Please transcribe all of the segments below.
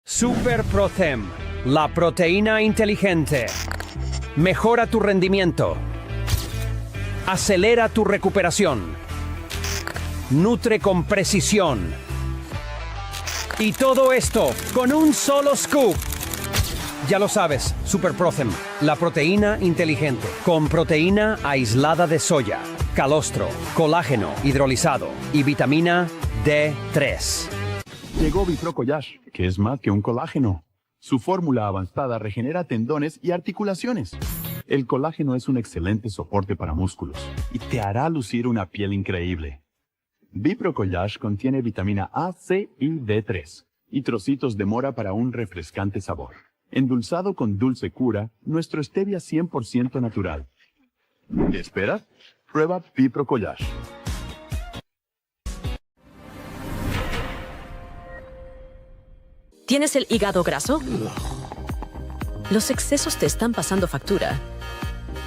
Super Protem, la proteína inteligente. Mejora tu rendimiento. Acelera tu recuperación. Nutre con precisión. Y todo esto con un solo scoop. Ya lo sabes, Super Protem, la proteína inteligente. Con proteína aislada de soya, calostro, colágeno hidrolizado y vitamina D3. Llegó Biprocollage, que es más que un colágeno. Su fórmula avanzada regenera tendones y articulaciones. El colágeno es un excelente soporte para músculos y te hará lucir una piel increíble. Biprocollage contiene vitamina A, C y D3 y trocitos de mora para un refrescante sabor. Endulzado con dulce cura, nuestro stevia 100% natural. ¿Qué esperas? Prueba Biprocollage. ¿Tienes el hígado graso? Los excesos te están pasando factura,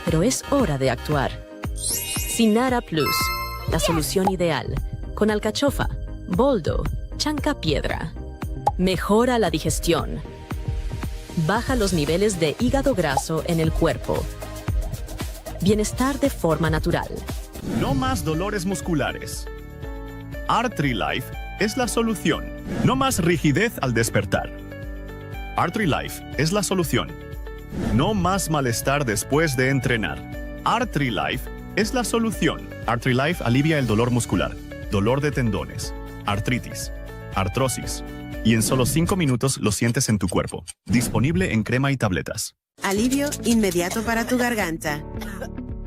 pero es hora de actuar. Sinara Plus, la solución ideal, con alcachofa, boldo, chancapiedra. Mejora la digestión. Baja los niveles de hígado graso en el cuerpo. Bienestar de forma natural. No más dolores musculares. Artrilife es la solución. No más rigidez al despertar. Artrilife es la solución. No más malestar después de entrenar. Artrilife es la solución. Artrilife alivia el dolor muscular, dolor de tendones, artritis, artrosis. Y en solo 5 minutos lo sientes en tu cuerpo. Disponible en crema y tabletas. Alivio inmediato para tu garganta.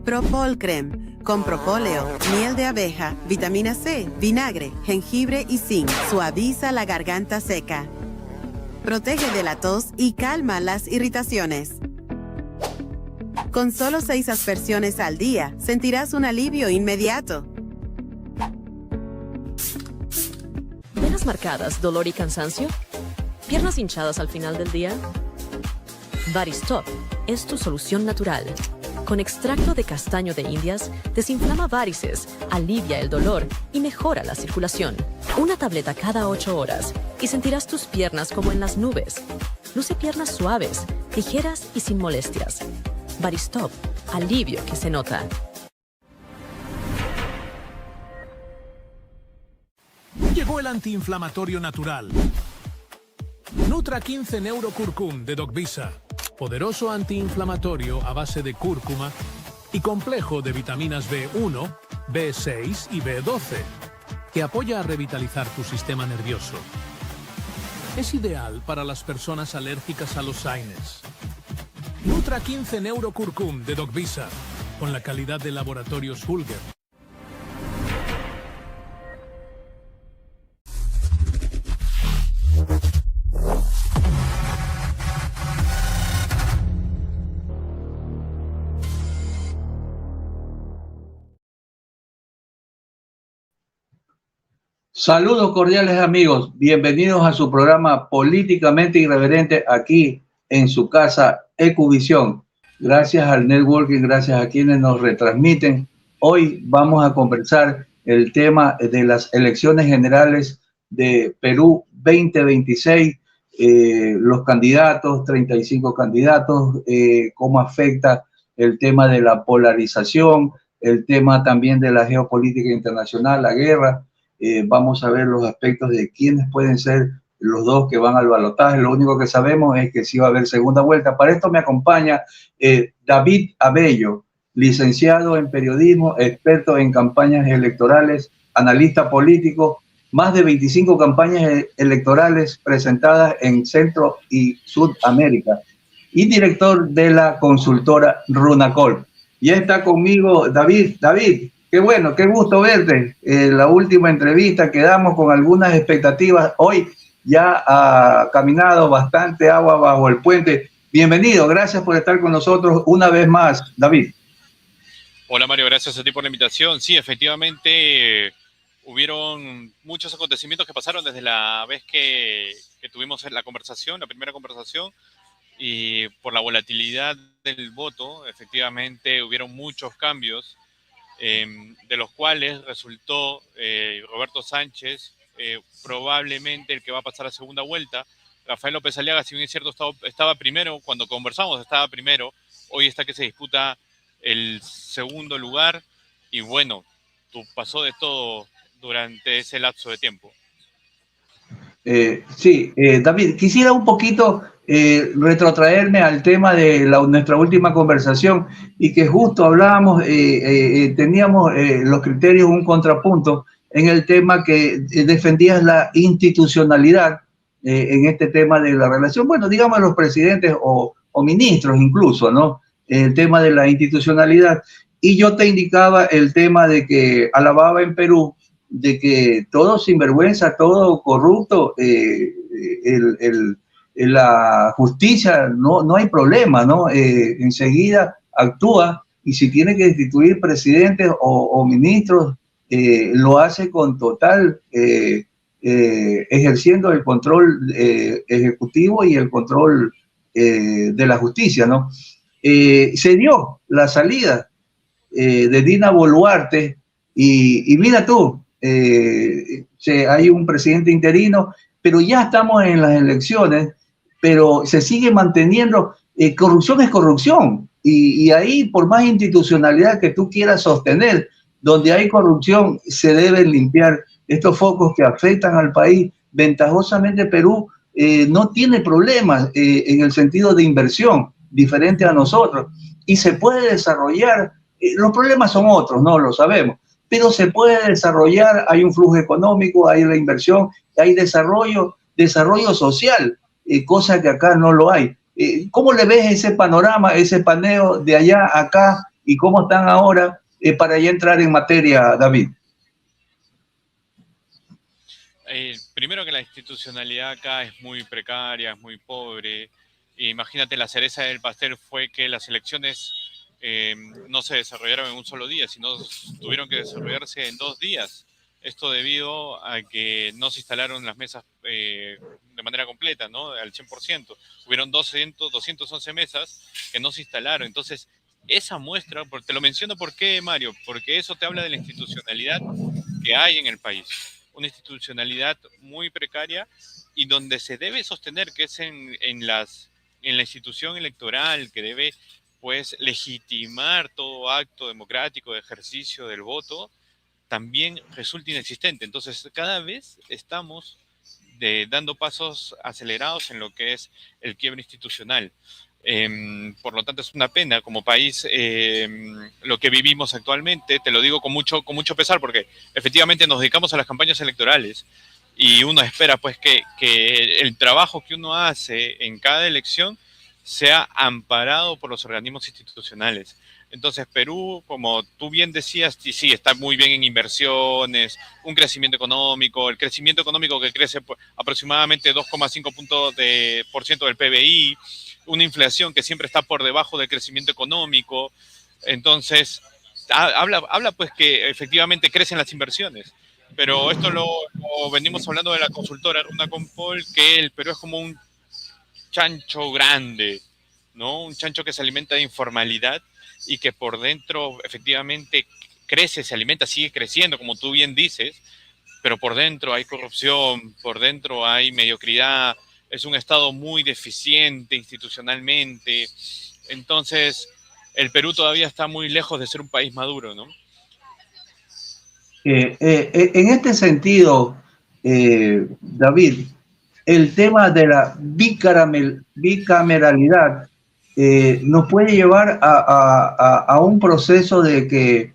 Propol Creme, con propóleo, miel de abeja, vitamina C, vinagre, jengibre y zinc. Suaviza la garganta seca. Protege de la tos y calma las irritaciones. Con solo 6 aspersiones al día, sentirás un alivio inmediato. ¿Venas marcadas, dolor y cansancio? ¿Piernas hinchadas al final del día? Varistop es tu solución natural. Con extracto de castaño de Indias, desinflama varices, alivia el dolor y mejora la circulación. Una tableta cada 8 horas y sentirás tus piernas como en las nubes. Luce piernas suaves, ligeras y sin molestias. Varistop, alivio que se nota. Llegó el antiinflamatorio natural. Nutra 15 Neurocurcum de Docvisa. Poderoso antiinflamatorio a base de cúrcuma y complejo de vitaminas B1, B6 y B12, que apoya a revitalizar tu sistema nervioso. Es ideal para las personas alérgicas a los AINES. Nutra 15 Neurocurcum de Docvisa, con la calidad de laboratorios Hulger. Saludos cordiales amigos, bienvenidos a su programa Políticamente Irreverente aquí en su casa Ecuvisión. Gracias al networking, gracias a quienes nos retransmiten. Hoy vamos a conversar el tema de las elecciones generales de Perú 2026, los candidatos, 35 candidatos, cómo afecta el tema de la polarización, el tema también de la geopolítica internacional, la guerra. Vamos a ver los aspectos de quiénes pueden ser los dos que van al balotaje. Lo único que sabemos es que sí va a haber segunda vuelta. Para esto me acompaña David Abello, licenciado en periodismo, experto en campañas electorales, analista político, más de 25 campañas electorales presentadas en Centro y Sudamérica y director de la consultora Runacol. Y está conmigo David. David, qué bueno, qué gusto verte. La última entrevista quedamos con algunas expectativas. Hoy ya ha caminado bastante agua bajo el puente. Bienvenido, gracias por estar con nosotros una vez más, David. Hola Mario, gracias a ti por la invitación. Sí, efectivamente hubieron muchos acontecimientos que pasaron desde la vez que tuvimos la conversación, la primera conversación, y por la volatilidad del voto, efectivamente hubieron muchos cambios. De los cuales resultó Roberto Sánchez probablemente el que va a pasar a segunda vuelta, Rafael López Aliaga, si bien es cierto, estaba primero, cuando conversamos estaba primero, hoy está que se disputa el segundo lugar y bueno, pasó de todo durante ese lapso de tiempo. Sí, David, quisiera un poquito retrotraerme al tema de nuestra última conversación y que justo hablábamos, teníamos los criterios, un contrapunto en el tema que defendías la institucionalidad en este tema de la relación, bueno, digamos los presidentes o ministros incluso, ¿no? El tema de la institucionalidad. Y yo te indicaba el tema de que alababa en Perú de que todo sinvergüenza, todo corrupto, la justicia no hay problema, ¿no? Enseguida actúa y si tiene que destituir presidentes o ministros, lo hace con total, ejerciendo el control ejecutivo y el control de la justicia, ¿no? Se dio la salida de Dina Boluarte y mira tú, hay un presidente interino, pero ya estamos en las elecciones, pero se sigue manteniendo, corrupción es corrupción, y ahí por más institucionalidad que tú quieras sostener, donde hay corrupción se deben limpiar estos focos que afectan al país. Ventajosamente Perú no tiene problemas en el sentido de inversión, diferente a nosotros, y se puede desarrollar, los problemas son otros, no lo sabemos, pero se puede desarrollar, hay un flujo económico, hay la inversión, hay desarrollo social, cosa que acá no lo hay. ¿Cómo le ves ese panorama, ese paneo de allá a acá y cómo están ahora para ya entrar en materia, David? Primero que la institucionalidad acá es muy precaria, es muy pobre. Imagínate, la cereza del pastel fue que las elecciones no se desarrollaron en un solo día, sino tuvieron que desarrollarse en 2 días. Esto debido a que no se instalaron las mesas de manera completa, ¿no? Al 100%. Hubieron 211 mesas que no se instalaron. Entonces, esa muestra, te lo menciono, ¿por qué, Mario? Porque eso te habla de la institucionalidad que hay en el país. Una institucionalidad muy precaria y donde se debe sostener, que es en la institución electoral, que debe pues legitimar todo acto democrático de ejercicio del voto, también resulta inexistente. Entonces, cada vez estamos dando pasos acelerados en lo que es el quiebre institucional. Por lo tanto, es una pena como país lo que vivimos actualmente. Te lo digo con mucho pesar, porque efectivamente nos dedicamos a las campañas electorales y uno espera pues que el trabajo que uno hace en cada elección sea amparado por los organismos institucionales. Entonces, Perú, como tú bien decías, sí, está muy bien en inversiones, un crecimiento económico, el crecimiento económico que crece aproximadamente 2,5% del PBI, una inflación que siempre está por debajo del crecimiento económico. Entonces, habla pues que efectivamente crecen las inversiones. Pero esto lo venimos hablando de la consultora Runacompol, que el Perú es como un chancho grande, ¿no? Un chancho que se alimenta de informalidad y que por dentro efectivamente crece, se alimenta, sigue creciendo, como tú bien dices, pero por dentro hay corrupción, por dentro hay mediocridad, es un Estado muy deficiente institucionalmente. Entonces, el Perú todavía está muy lejos de ser un país maduro, ¿no? En este sentido, David, el tema de la bicameralidad nos puede llevar a un proceso de que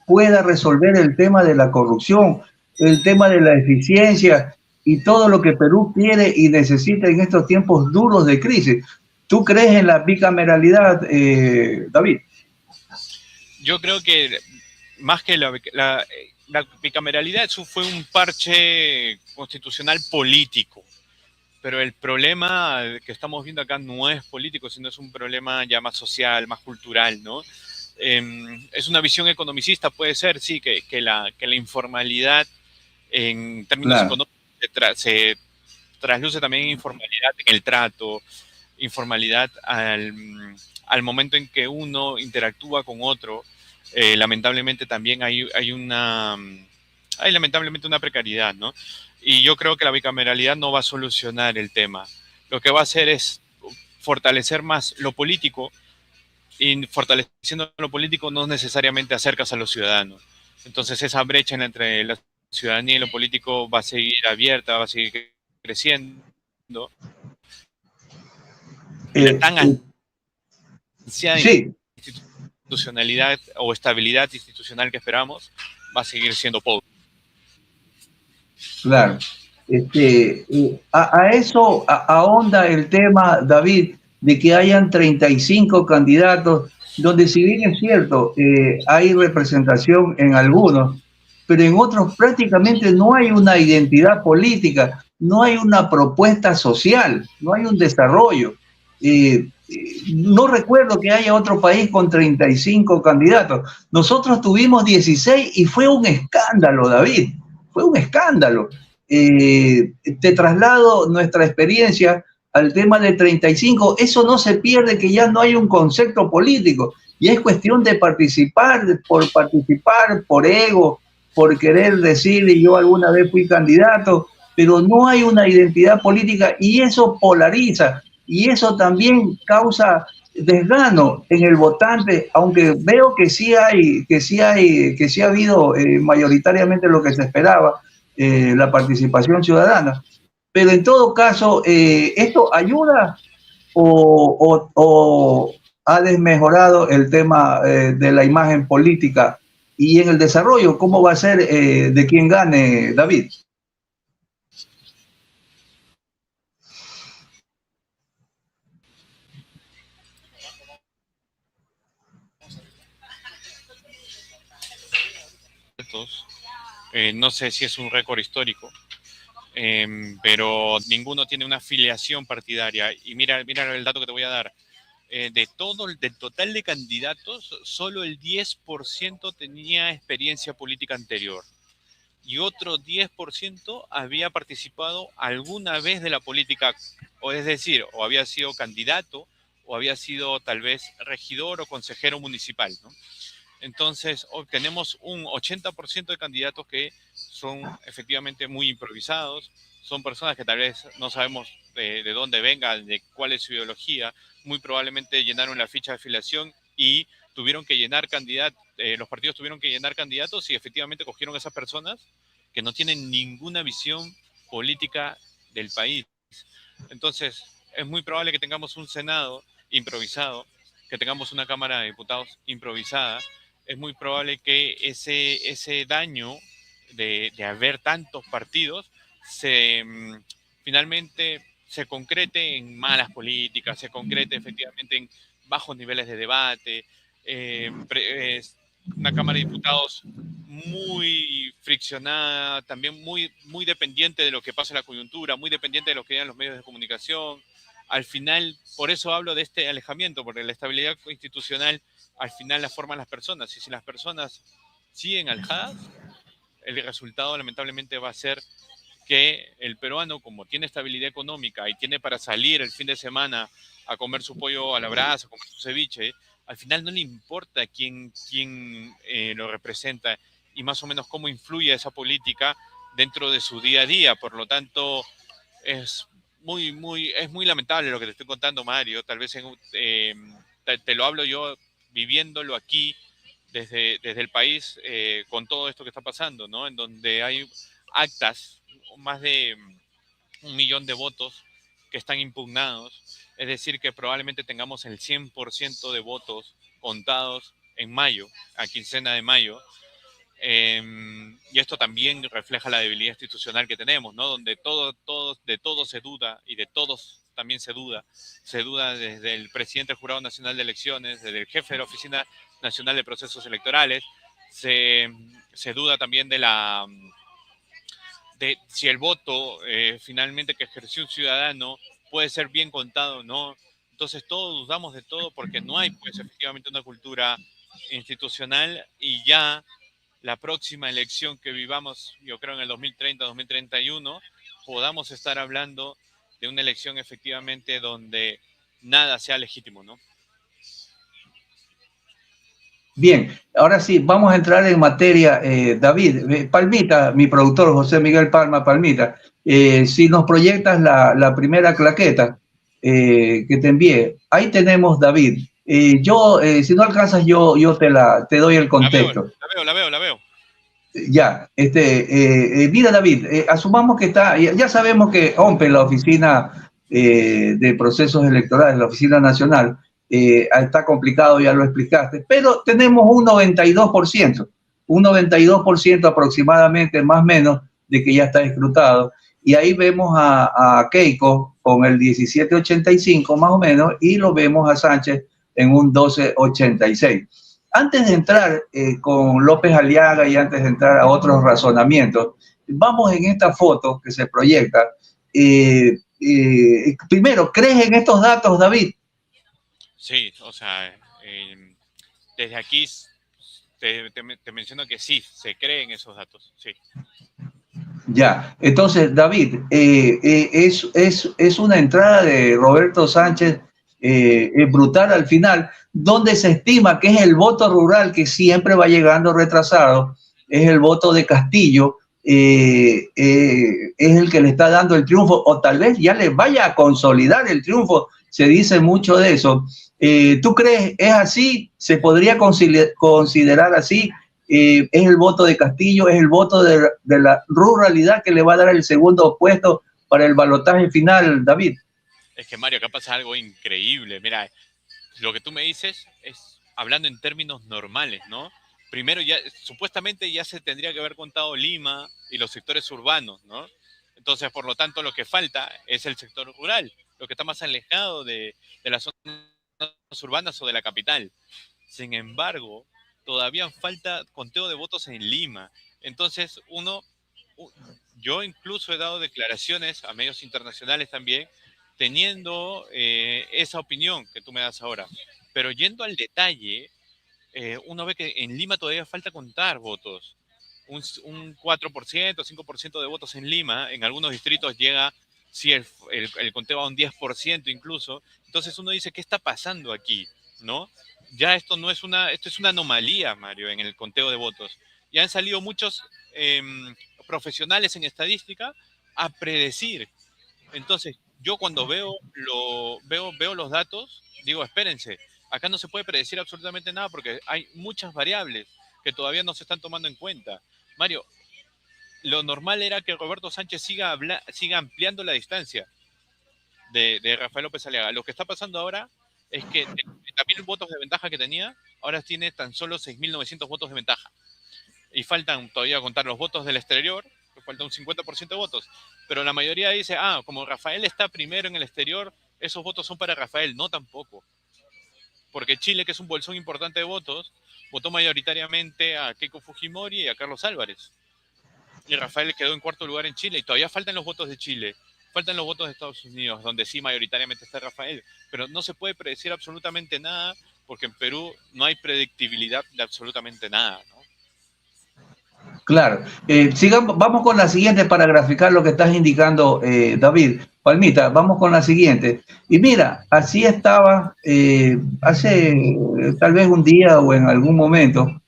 pueda resolver el tema de la corrupción, el tema de la eficiencia y todo lo que Perú quiere y necesita en estos tiempos duros de crisis. ¿Tú crees en la bicameralidad, David? Yo creo que más que la bicameralidad, eso fue un parche constitucional político. Pero el problema que estamos viendo acá no es político, sino es un problema ya más social, más cultural, ¿no? Es una visión economicista, puede ser, sí, que la informalidad en términos económicos se trasluce también informalidad en el trato, informalidad al momento en que uno interactúa con otro. Lamentablemente también hay hay lamentablemente una precariedad, ¿no? Y yo creo que la bicameralidad no va a solucionar el tema. Lo que va a hacer es fortalecer más lo político, y fortaleciendo lo político no necesariamente acercas a los ciudadanos. Entonces esa brecha entre la ciudadanía y lo político va a seguir abierta, va a seguir creciendo. Y la Eh, tan ansiada sí, institucionalidad o estabilidad institucional que esperamos va a seguir siendo pobre. claro. A eso ahonda el tema, David, de que hayan 35 candidatos, donde si bien es cierto, hay representación en algunos, pero en otros prácticamente no hay una identidad política, no hay una propuesta social, no hay un desarrollo. No recuerdo que haya otro país con 35 candidatos. Nosotros tuvimos 16 y fue un escándalo, David, fue un escándalo. Te traslado nuestra experiencia al tema de 35, eso no se pierde, que ya no hay un concepto político, y es cuestión de participar, por ego, por querer decir, yo alguna vez fui candidato, pero no hay una identidad política y eso polariza, y eso también causa desgano en el votante, aunque veo que sí ha habido mayoritariamente lo que se esperaba, la participación ciudadana. Pero en todo caso, ¿esto ayuda o ha desmejorado el tema de la imagen política? Y en el desarrollo, ¿cómo va a ser de quién gane, David? No sé si es un récord histórico, pero ninguno tiene una afiliación partidaria. Y mira el dato que te voy a dar. Del total de candidatos, solo el 10% tenía experiencia política anterior. Y otro 10% había participado alguna vez de la política, o es decir, o había sido candidato, o había sido tal vez regidor o consejero municipal, ¿no? Entonces, obtenemos un 80% de candidatos que son efectivamente muy improvisados, son personas que tal vez no sabemos de dónde vengan, de cuál es su ideología, muy probablemente llenaron la ficha de afiliación y tuvieron que llenar los partidos tuvieron que llenar candidatos y efectivamente cogieron a esas personas que no tienen ninguna visión política del país. Entonces, es muy probable que tengamos un Senado improvisado, que tengamos una Cámara de Diputados improvisada. Es muy probable que ese daño de haber tantos partidos finalmente se concrete en malas políticas, se concrete efectivamente en bajos niveles de debate, una Cámara de Diputados muy friccionada, también muy dependiente de lo que pasa en la coyuntura, muy dependiente de lo que digan los medios de comunicación. Al final, por eso hablo de este alejamiento, porque la estabilidad institucional al final la forman las personas, y si las personas siguen alejadas, el resultado lamentablemente va a ser que el peruano, como tiene estabilidad económica y tiene para salir el fin de semana a comer su pollo a la brasa, a comer su ceviche, al final no le importa quién lo representa y más o menos cómo influye esa política dentro de su día a día. Por lo tanto, es muy lamentable lo que te estoy contando, Mario. Tal vez te lo hablo yo viviéndolo aquí desde el país, con todo esto que está pasando, ¿no? En donde hay actas, más de 1 millón de votos que están impugnados. Es decir, que probablemente tengamos el 100% de votos contados en mayo, a quincena de mayo. Y esto también refleja la debilidad institucional que tenemos, ¿no? Donde de todo se duda y de todos también se duda. Se duda desde el presidente del Jurado Nacional de Elecciones, desde el jefe de la Oficina Nacional de Procesos Electorales. Se duda también de si el voto finalmente que ejerció un ciudadano puede ser bien contado o no. Entonces todos dudamos de todo porque no hay pues efectivamente una cultura institucional, y ya la próxima elección que vivamos, yo creo en el 2030-2031, podamos estar hablando de una elección efectivamente donde nada sea legítimo, ¿no? Bien, ahora sí, vamos a entrar en materia, David. Palmita, mi productor José Miguel Palma, Palmita, si nos proyectas la primera claqueta que te envié, ahí tenemos, David. Si no alcanzas, yo te doy el contexto. La veo. Ya, mira, David, asumamos que ya sabemos que OMPE, la Oficina de Procesos Electorales, la Oficina Nacional, está complicado, ya lo explicaste, pero tenemos un 92% aproximadamente, más o menos, de que ya está escrutado. Y ahí vemos a Keiko con el 1785 más o menos, y lo vemos a Sánchez en un 1286. Antes de entrar con López Aliaga y antes de entrar a otros razonamientos, vamos en esta foto que se proyecta. Primero, ¿crees en estos datos, David? Sí, o sea, desde aquí te menciono que sí, se cree en esos datos, sí. Ya, entonces, David, es una entrada de Roberto Sánchez brutal al final, donde se estima que es el voto rural que siempre va llegando retrasado, es el voto de Castillo, es el que le está dando el triunfo, o tal vez ya le vaya a consolidar el triunfo, se dice mucho de eso. ¿Tú crees es así? ¿Se podría considerar así? ¿Es el voto de Castillo? ¿Es el voto de la ruralidad que le va a dar el segundo puesto para el balotaje final, David? Es que, Mario, acá pasa algo increíble. Mira, lo que tú me dices es hablando en términos normales, ¿no? Primero, supuestamente ya se tendría que haber contado Lima y los sectores urbanos, ¿no? Entonces, por lo tanto, lo que falta es el sector rural, lo que está más alejado de las zonas urbanas o de la capital. Sin embargo, todavía falta conteo de votos en Lima. Entonces, yo incluso he dado declaraciones a medios internacionales también, teniendo esa opinión que tú me das ahora. Pero yendo al detalle, uno ve que en Lima todavía falta contar votos. Un 4%, 5% de votos en Lima, en algunos distritos llega, sí, el conteo a un 10% incluso. Entonces uno dice, ¿qué está pasando aquí? ¿No? Ya esto es una anomalía, Mario, en el conteo de votos. Ya han salido muchos profesionales en estadística a predecir. Entonces, yo cuando veo los datos, digo, espérense, acá no se puede predecir absolutamente nada porque hay muchas variables que todavía no se están tomando en cuenta. Mario, lo normal era que Roberto Sánchez siga ampliando la distancia de Rafael López Aliaga. Lo que está pasando ahora es que de 30.000 votos de ventaja que tenía, ahora tiene tan solo 6.900 votos de ventaja. Y faltan todavía contar los votos del exterior, que falta un 50% de votos. Pero la mayoría dice, como Rafael está primero en el exterior, esos votos son para Rafael. No, tampoco. Porque Chile, que es un bolsón importante de votos, votó mayoritariamente a Keiko Fujimori y a Carlos Álvarez. Y Rafael quedó en cuarto lugar en Chile. Y todavía faltan los votos de Chile. Faltan los votos de Estados Unidos, donde sí mayoritariamente está Rafael. Pero no se puede predecir absolutamente nada, porque en Perú no hay predictibilidad de absolutamente nada, ¿no? Claro. Vamos con la siguiente para graficar lo que estás indicando, David. Palmita, vamos con la siguiente. Y mira, así estaba hace tal vez un día o en algún momento,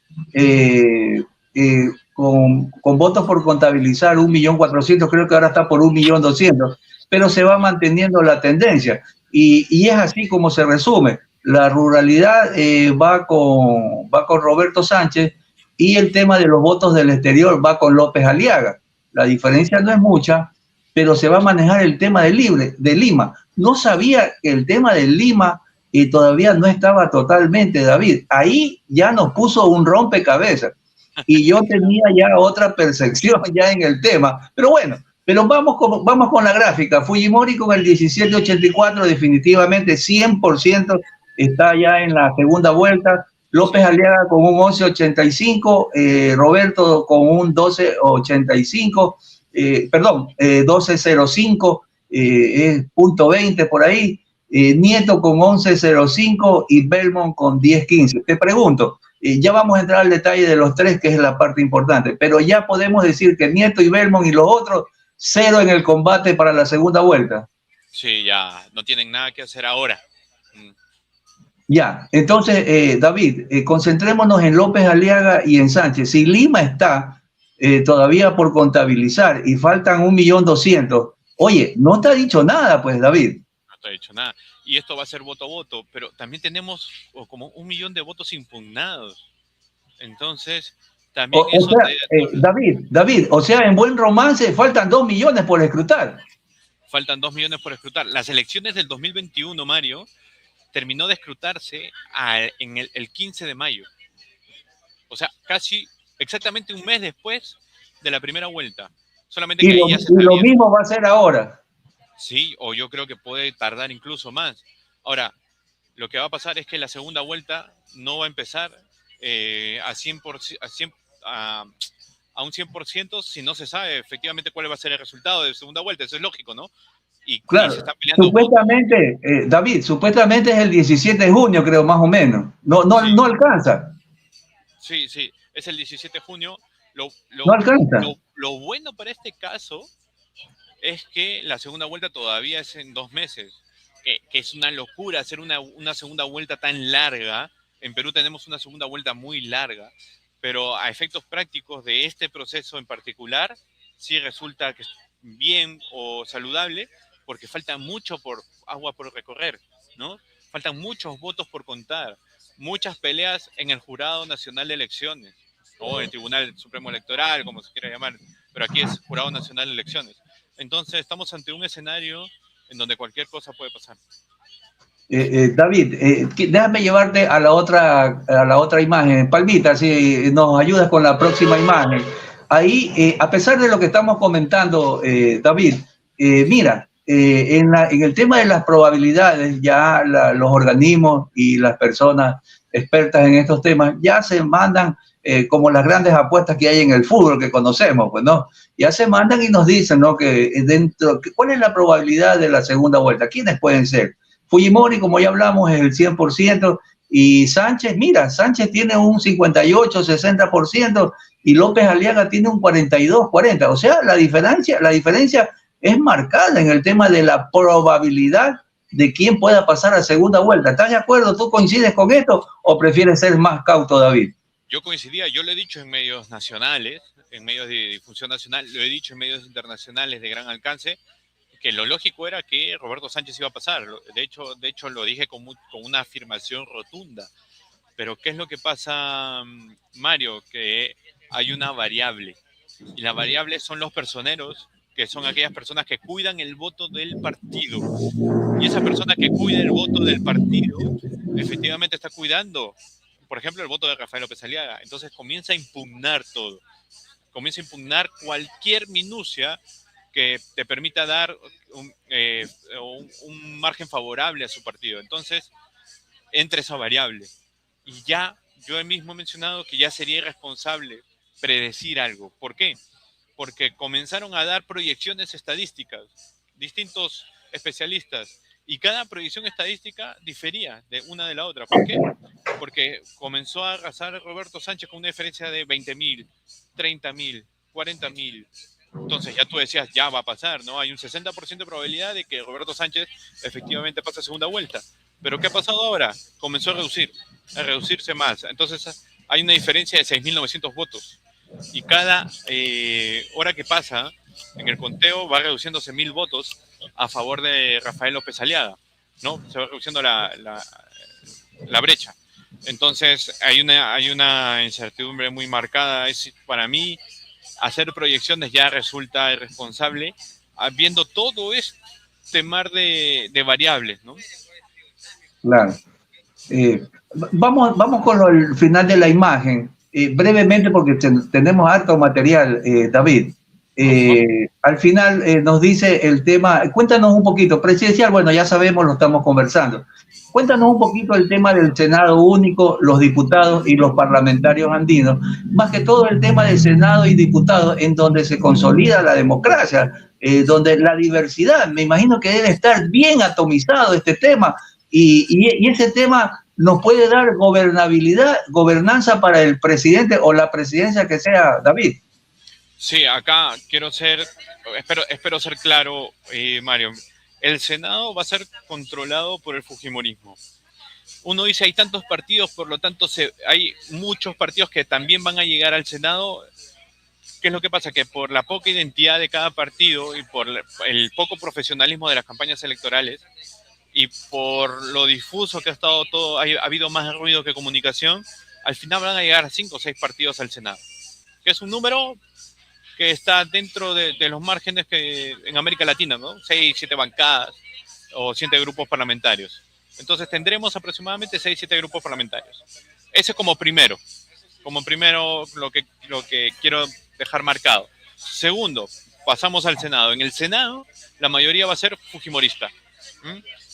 con votos por contabilizar 1.400.000, creo que ahora está por 1.200.000, pero se va manteniendo la tendencia. Y es así como se resume. La ruralidad va con Roberto Sánchez, y el tema de los votos del exterior va con López Aliaga. La diferencia no es mucha, pero se va a manejar el tema de Lima. No sabía que el tema de Lima todavía no estaba totalmente, David. Ahí ya nos puso un rompecabezas. Y yo tenía ya otra percepción ya en el tema. Pero bueno, vamos con la gráfica. Fujimori con el 1784 definitivamente 100% está ya en la segunda vuelta. López Aliaga con un 11.85, Roberto con un 12.85, 12.05, punto 20 por ahí, Nieto con 11.05 y Belmont con 10.15. Te pregunto, ya vamos a entrar al detalle de los tres, que es la parte importante, pero ya podemos decir que Nieto y Belmont y los otros, cero en el combate para la segunda vuelta. Sí, ya no tienen nada que hacer ahora. Ya, entonces, David, concentrémonos en López Aliaga y en Sánchez. Si Lima está todavía por contabilizar y faltan 1.200.000, oye, no te ha dicho nada, pues, David. No te ha dicho nada. Y esto va a ser voto a voto, pero también tenemos como 1 millón de votos impugnados. Entonces, también O sea, David, o sea, en buen romance faltan 2 millones por escrutar. Faltan 2 millones por escrutar. Las elecciones del 2021, Mario, terminó de escrutarse en el 15 de mayo. O sea, casi exactamente un mes después de la primera vuelta. Solamente que ahí ya se sabía. Y lo mismo va a ser ahora. Sí, o yo creo que puede tardar incluso más. Ahora, lo que va a pasar es que la segunda vuelta no va a empezar a 100%, a un 100% si no se sabe efectivamente cuál va a ser el resultado de segunda vuelta. Eso es lógico, ¿no? Y Claro, se están peleando supuestamente, David, supuestamente es el 17 de junio, creo, más o menos. Sí. No alcanza. Sí, es el 17 de junio. No alcanza. Lo bueno para este caso es que la segunda vuelta todavía es en 2 meses, que es una locura hacer una segunda vuelta tan larga. En Perú tenemos una segunda vuelta muy larga, pero a efectos prácticos de este proceso en particular, sí resulta que es bien o saludable, porque falta mucho agua por recorrer, ¿no? Faltan muchos votos por contar, muchas peleas en el Jurado Nacional de Elecciones, o en el Tribunal Supremo Electoral, como se quiera llamar, pero aquí es Jurado Nacional de Elecciones. Entonces estamos ante un escenario en donde cualquier cosa puede pasar. David, déjame llevarte a la otra imagen. Palmita, si nos ayudas con la próxima imagen. Ahí, a pesar de lo que estamos comentando, David, mira, en el tema de las probabilidades, ya los organismos y las personas expertas en estos temas ya se mandan como las grandes apuestas que hay en el fútbol que conocemos, pues, ¿no? Ya se mandan y nos dicen, ¿no? ¿Cuál es la probabilidad de la segunda vuelta? ¿Quiénes pueden ser? Fujimori, como ya hablamos, es el 100%, y Sánchez, mira, Sánchez tiene un 58, 60%, y López Aliaga tiene un 42, 40. O sea, la diferencia es marcada en el tema de la probabilidad de quién pueda pasar a segunda vuelta. ¿Estás de acuerdo? ¿Tú coincides con esto o prefieres ser más cauto, David? Yo coincidía, yo lo he dicho en medios nacionales, en medios de difusión nacional, lo he dicho en medios internacionales de gran alcance, que lo lógico era que Roberto Sánchez iba a pasar. De hecho lo dije con una afirmación rotunda. Pero ¿qué es lo que pasa, Mario? Que hay una variable. Y la variable son los personeros, que son aquellas personas que cuidan el voto del partido. Y esa persona que cuida el voto del partido, efectivamente está cuidando, por ejemplo, el voto de Rafael López Aliaga. Entonces comienza a impugnar todo. Comienza a impugnar cualquier minucia que te permita dar un margen favorable a su partido. Entonces, entra esa variable. Y ya, yo mismo he mencionado que ya sería irresponsable predecir algo. ¿Por qué? Porque comenzaron a dar proyecciones estadísticas, distintos especialistas, y cada proyección estadística difería de una de la otra. ¿Por qué? Porque comenzó a arrasar Roberto Sánchez con una diferencia de 20.000, 30.000, 40.000. Entonces ya tú decías, ya va a pasar, ¿no? Hay un 60% de probabilidad de que Roberto Sánchez efectivamente pase a segunda vuelta. Pero ¿qué ha pasado ahora? Comenzó a reducirse más. Entonces hay una diferencia de 6.900 votos. Y cada hora que pasa en el conteo va reduciéndose 1.000 votos a favor de Rafael López Aliaga, ¿no? Se va reduciendo la brecha. Entonces hay una incertidumbre muy marcada. Para mí, hacer proyecciones ya resulta irresponsable, viendo todo este mar de variables, ¿no? Claro. Vamos con el final de la imagen. Brevemente, porque tenemos harto material, David. Al final nos dice el tema, cuéntanos un poquito, presidencial, bueno, ya sabemos, lo estamos conversando. Cuéntanos un poquito el tema del Senado único, los diputados y los parlamentarios andinos, más que todo el tema del Senado y diputados, en donde se consolida la democracia, donde la diversidad, me imagino que debe estar bien atomizado este tema, y ese tema nos puede dar gobernanza para el presidente o la presidencia que sea, David. Sí, acá espero ser claro, Mario. El Senado va a ser controlado por el fujimorismo. uno dice hay tantos partidos, por lo tanto hay muchos partidos que también van a llegar al Senado. ¿Qué es lo que pasa? Que por la poca identidad de cada partido y por el poco profesionalismo de las campañas electorales y por lo difuso que ha estado todo, ha habido más ruido que comunicación, al final van a llegar 5 o 6 partidos al Senado, que es un número que está dentro de los márgenes que en América Latina, ¿no? 6, 7 bancadas o 7 grupos parlamentarios. Entonces tendremos aproximadamente 6, 7 grupos parlamentarios. Ese como primero lo que quiero dejar marcado. Segundo, pasamos al Senado. En el Senado la mayoría va a ser fujimorista.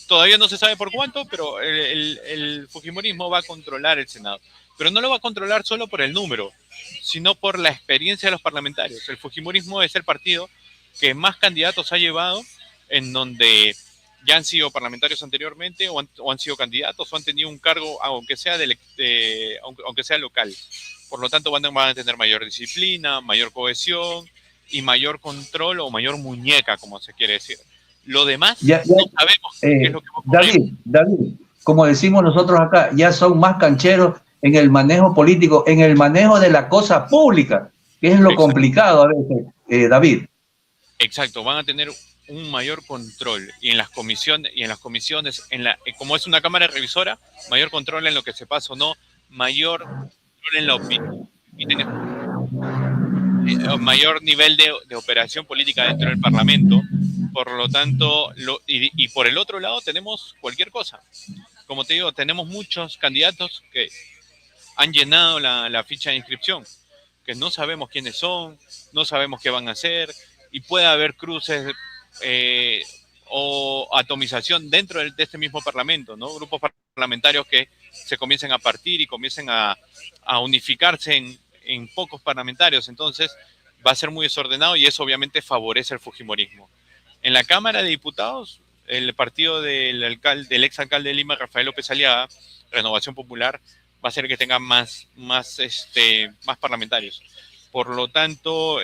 Todavía no se sabe por cuánto, pero el fujimorismo va a controlar el Senado. Pero no lo va a controlar solo por el número, sino por la experiencia de los parlamentarios. El fujimorismo es el partido que más candidatos ha llevado, en donde ya han sido parlamentarios anteriormente o han sido candidatos o han tenido un cargo, aunque sea aunque sea local. Por lo tanto, van a tener mayor disciplina, mayor cohesión y mayor control o mayor muñeca, como se quiere decir. Lo demás, no sabemos qué es lo que va a ocurrir. David, como decimos nosotros acá, ya son más cancheros en el manejo político, en el manejo de la cosa pública, que es lo complicado a veces, David. Exacto, van a tener un mayor control y en las comisiones, como es una cámara revisora, mayor control en lo que se pasa o no, mayor control en la opinión, mayor nivel de operación política dentro del Parlamento. Por lo tanto, y por el otro lado tenemos cualquier cosa. Como te digo, tenemos muchos candidatos que han llenado la ficha de inscripción, que no sabemos quiénes son, no sabemos qué van a hacer, y puede haber cruces o atomización dentro de este mismo Parlamento, ¿no? Grupos parlamentarios que se comiencen a partir y comiencen a unificarse en pocos parlamentarios. Entonces va a ser muy desordenado y eso obviamente favorece el fujimorismo. En la Cámara de Diputados, el partido del exalcalde de Lima, Rafael López Aliaga, Renovación Popular, va a ser que tenga más parlamentarios. Por lo tanto,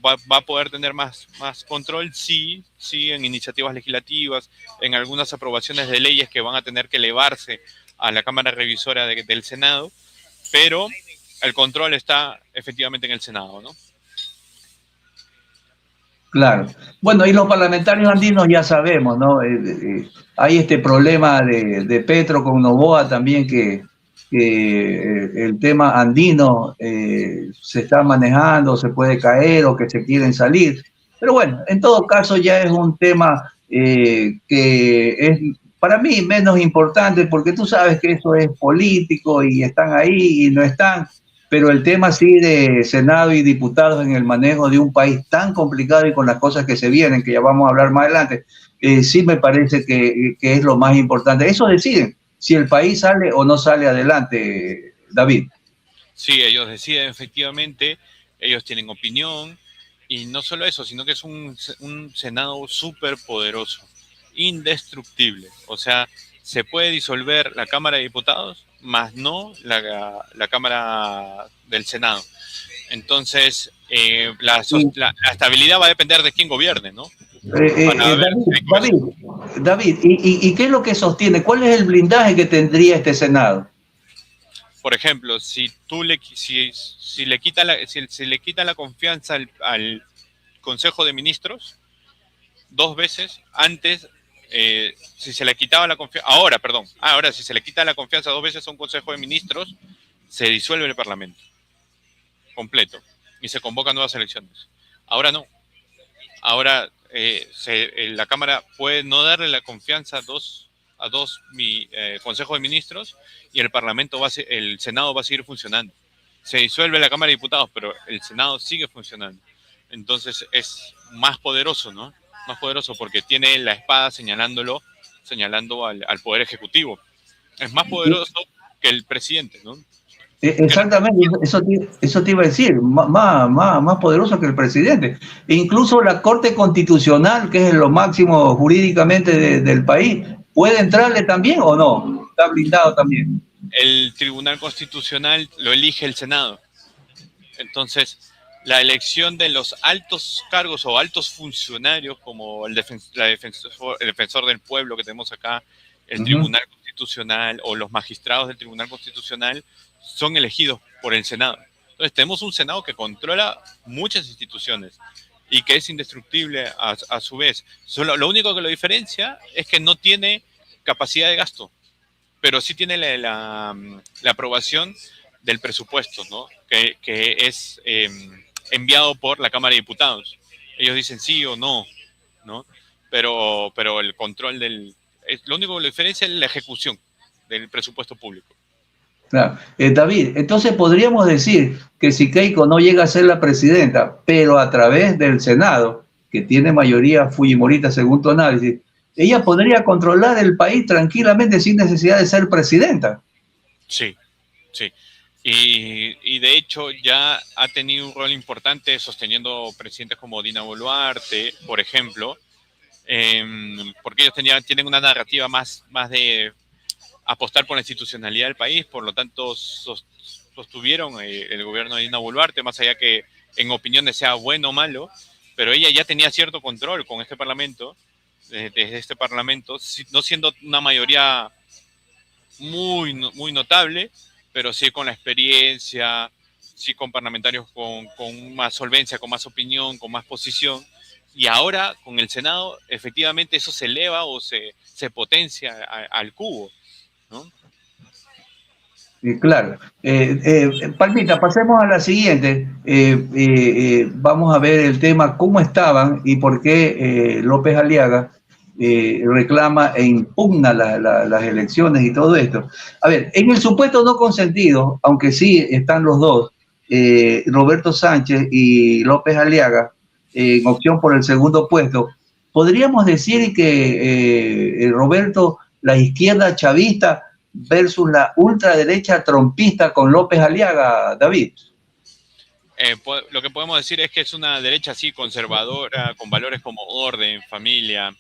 va a poder tener más control, sí, en iniciativas legislativas, en algunas aprobaciones de leyes que van a tener que elevarse a la Cámara Revisora del Senado, pero el control está efectivamente en el Senado, ¿no? Claro. Bueno, y los parlamentarios andinos ya sabemos, ¿no? Hay este problema de Petro con Noboa también, que el tema andino se está manejando, se puede caer o que se quieren salir. Pero bueno, en todo caso ya es un tema que es para mí menos importante, porque tú sabes que eso es político y están ahí y no están. Pero el tema sí de Senado y diputados en el manejo de un país tan complicado y con las cosas que se vienen, que ya vamos a hablar más adelante, sí me parece que es lo más importante. Eso deciden si el país sale o no sale adelante, David. Sí, ellos deciden efectivamente, ellos tienen opinión, y no solo eso, sino que es un Senado súper poderoso, indestructible. O sea, se puede disolver la Cámara de Diputados, más no la Cámara del Senado. Entonces, la estabilidad va a depender de quién gobierne, ¿no? David, ¿y qué es lo que sostiene? ¿Cuál es el blindaje que tendría este Senado? Por ejemplo, si le quita la confianza al Consejo de Ministros 2 veces antes, si se le quitaba la confianza, ahora si se le quita la confianza 2 veces a un Consejo de Ministros, se disuelve el Parlamento completo y se convocan nuevas elecciones. Ahora no. Ahora la Cámara puede no darle la confianza a dos Consejos de Ministros y el Senado va a seguir funcionando. Se disuelve la Cámara de Diputados, pero el Senado sigue funcionando. Entonces es más poderoso, ¿no? Más poderoso porque tiene la espada señalando al Poder Ejecutivo. Es más poderoso que el presidente, ¿no? Exactamente, eso te iba a decir, más poderoso que el presidente. E incluso la Corte Constitucional, que es lo máximo jurídicamente del país, ¿puede entrarle también o no? ¿Está blindado también? El Tribunal Constitucional lo elige el Senado. Entonces, la elección de los altos cargos o altos funcionarios, como el defensor del pueblo que tenemos acá, el Tribunal Constitucional, Constitucional o los magistrados del Tribunal Constitucional son elegidos por el Senado. Entonces tenemos un Senado que controla muchas instituciones y que es indestructible a su vez. Lo único que lo diferencia es que no tiene capacidad de gasto, pero sí tiene la aprobación del presupuesto, ¿no? Que es enviado por la Cámara de Diputados. Ellos dicen sí o no, ¿no? Pero el control lo único que lo diferencia es la ejecución del presupuesto público. Claro. David, entonces podríamos decir que si Keiko no llega a ser la presidenta, pero a través del Senado, que tiene mayoría fujimorista según tu análisis, ella podría controlar el país tranquilamente sin necesidad de ser presidenta. Sí, sí. Y de hecho ya ha tenido un rol importante sosteniendo presidentes como Dina Boluarte, por ejemplo, porque ellos tienen una narrativa más de apostar por la institucionalidad del país, por lo tanto sostuvieron el gobierno de Dina Boluarte, más allá que en opiniones sea bueno o malo, pero ella ya tenía cierto control con este parlamento, desde este parlamento, no siendo una mayoría muy notable, pero sí con la experiencia, sí con parlamentarios con más solvencia, con más opinión, con más posición. Y ahora con el Senado, efectivamente eso se eleva o se potencia al cubo, ¿no? Claro. Palmita, pasemos a la siguiente. Vamos a ver el tema, cómo estaban y por qué López Aliaga reclama e impugna las elecciones y todo esto. A ver, en el supuesto no consentido, aunque sí están los dos, Roberto Sánchez y López Aliaga, en opción por el segundo puesto, podríamos decir que Roberto, la izquierda chavista versus la ultraderecha trompista con López Aliaga, David. Lo que podemos decir es que es una derecha así conservadora, con valores como orden, familia,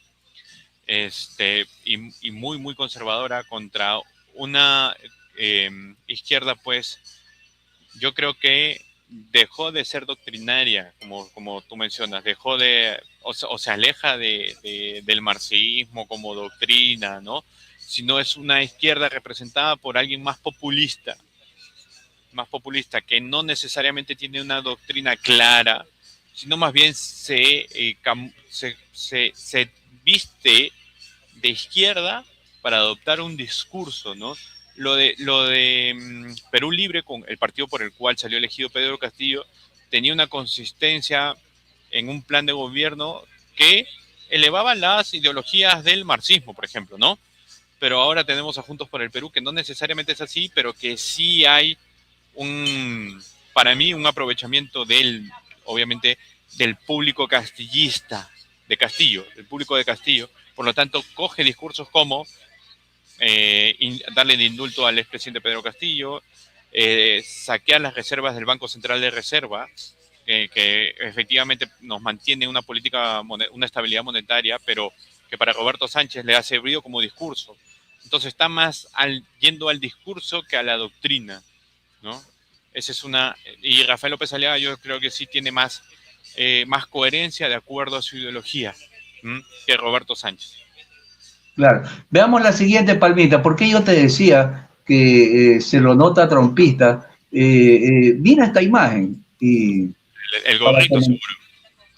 y muy conservadora contra una izquierda, pues yo creo que dejó de ser doctrinaria, como tú mencionas, se aleja del marxismo como doctrina, ¿no? Sino es una izquierda representada por alguien más populista, que no necesariamente tiene una doctrina clara, sino más bien se viste de izquierda para adoptar un discurso, ¿no? Lo de Perú Libre, con el partido por el cual salió elegido Pedro Castillo, tenía una consistencia en un plan de gobierno que elevaba las ideologías del marxismo, por ejemplo, ¿no? Pero ahora tenemos a Juntos por el Perú, que no necesariamente es así, pero que sí hay para mí, un aprovechamiento obviamente, del público castillista, de Castillo, del público de Castillo. Por lo tanto, coge discursos como darle el indulto al expresidente Pedro Castillo, saquear las reservas del Banco Central de Reserva, que efectivamente nos mantiene una estabilidad monetaria, pero que para Roberto Sánchez le ha servido como discurso. Entonces está más yendo al discurso que a la doctrina, ¿no? Y Rafael López Aliaga yo creo que sí tiene más coherencia de acuerdo a su ideología, que Roberto Sánchez. Claro. Veamos la siguiente, Palmita. ¿Por qué yo te decía que se lo nota trompista? Mira esta imagen. Y el gorrito, seguro.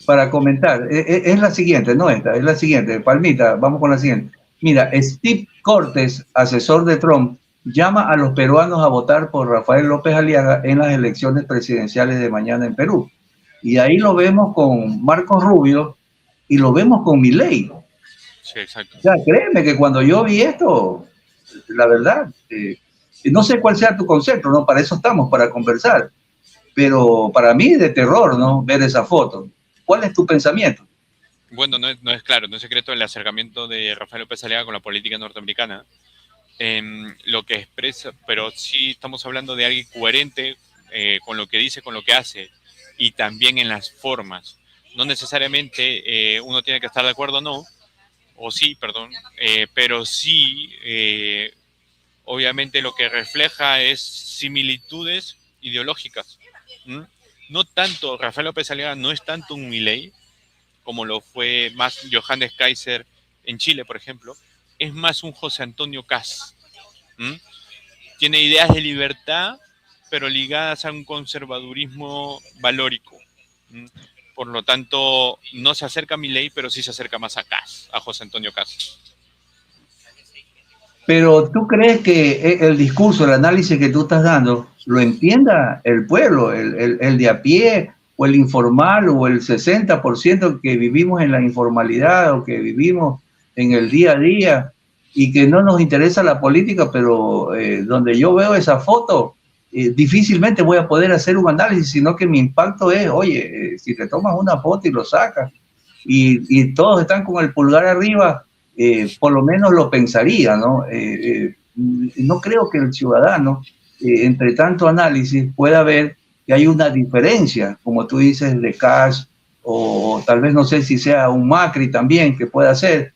Para comentar. Es la siguiente, no esta, es la siguiente. Palmita, vamos con la siguiente. Mira, Steve Cortes, asesor de Trump, llama a los peruanos a votar por Rafael López Aliaga en las elecciones presidenciales de mañana en Perú. Y ahí lo vemos con Marcos Rubio y lo vemos con Milei. Sí, exacto. O sea, créeme que cuando yo vi esto, la verdad, no sé cuál sea tu concepto, ¿no? Para eso estamos, para conversar. Pero para mí es de terror, ¿no? Ver esa foto. ¿Cuál es tu pensamiento? Bueno, no es claro, no es secreto el acercamiento de Rafael López Aliaga con la política norteamericana. Lo que expresa, pero sí estamos hablando de alguien coherente con lo que dice, con lo que hace, y también en las formas. No necesariamente uno tiene que estar de acuerdo, pero sí, obviamente lo que refleja es similitudes ideológicas. No tanto, Rafael López Aliaga no es tanto un Milei, como lo fue más Johannes Kaiser en Chile, por ejemplo, es más un José Antonio Kast, ¿Mm? Tiene ideas de libertad, pero ligadas a un conservadurismo valórico. ¿Mm? Por lo tanto, no se acerca a Milei, pero sí se acerca más a Kast, a José Antonio Kast. Pero ¿tú crees que el discurso, el análisis que tú estás dando, lo entienda el pueblo, el de a pie, o el informal, o el 60% que vivimos en la informalidad, o que vivimos en el día a día, y que no nos interesa la política, pero donde yo veo esa foto, difícilmente voy a poder hacer un análisis, sino que mi impacto es, oye, si te tomas una foto y lo sacas, y todos están con el pulgar arriba, por lo menos lo pensaría, ¿no? No creo que el ciudadano, entre tanto análisis, pueda ver que hay una diferencia, como tú dices, de Kast, o tal vez no sé si sea un Macri también que pueda ser,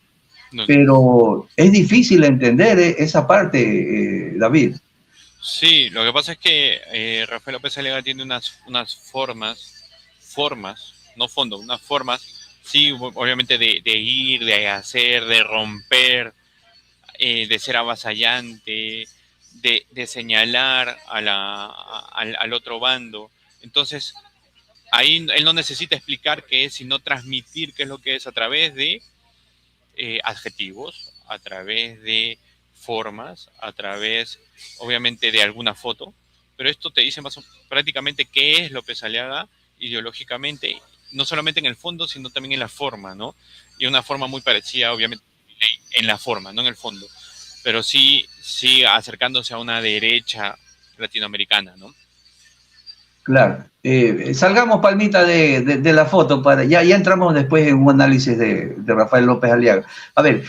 No. pero es difícil entender esa parte, David. Sí, lo que pasa es que Rafael López Aliaga tiene unas formas, no fondo, unas formas, sí, obviamente de ir, de hacer, de romper, de ser avasallante, de señalar al otro bando. Entonces, ahí él no necesita explicar qué es, sino transmitir qué es lo que es a través de adjetivos, a través de formas, a través, obviamente, de alguna foto, pero esto te dice prácticamente qué es López Aliaga ideológicamente, no solamente en el fondo, sino también en la forma, ¿no? Y una forma muy parecida, obviamente, en la forma, no en el fondo, pero sí acercándose a una derecha latinoamericana, ¿no? Claro. Salgamos, Palmita, de la foto, ya entramos después en un análisis de Rafael López Aliaga. A ver,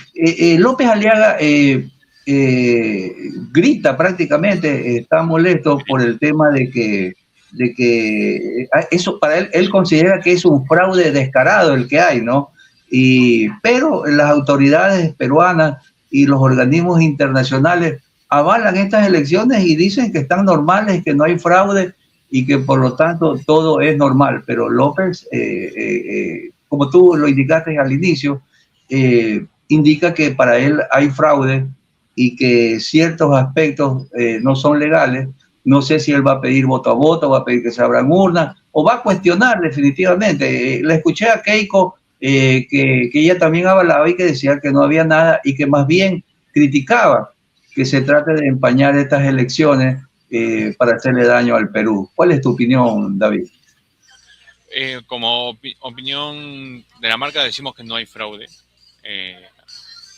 López Aliaga grita prácticamente, está molesto por el tema de que eso para él considera que es un fraude descarado el que hay, ¿no? Pero las autoridades peruanas y los organismos internacionales avalan estas elecciones y dicen que están normales, que no hay fraude y que por lo tanto todo es normal. Pero López, como tú lo indicaste al inicio, indica que para él hay fraude y que ciertos aspectos no son legales. No sé si él va a pedir voto a voto, va a pedir que se abran urnas, o va a cuestionar definitivamente. Le escuché a Keiko que ella también hablaba y que decía que no había nada y que más bien criticaba que se trate de empañar estas elecciones para hacerle daño al Perú. ¿Cuál es tu opinión, David? Como opinión de la marca decimos que no hay fraude.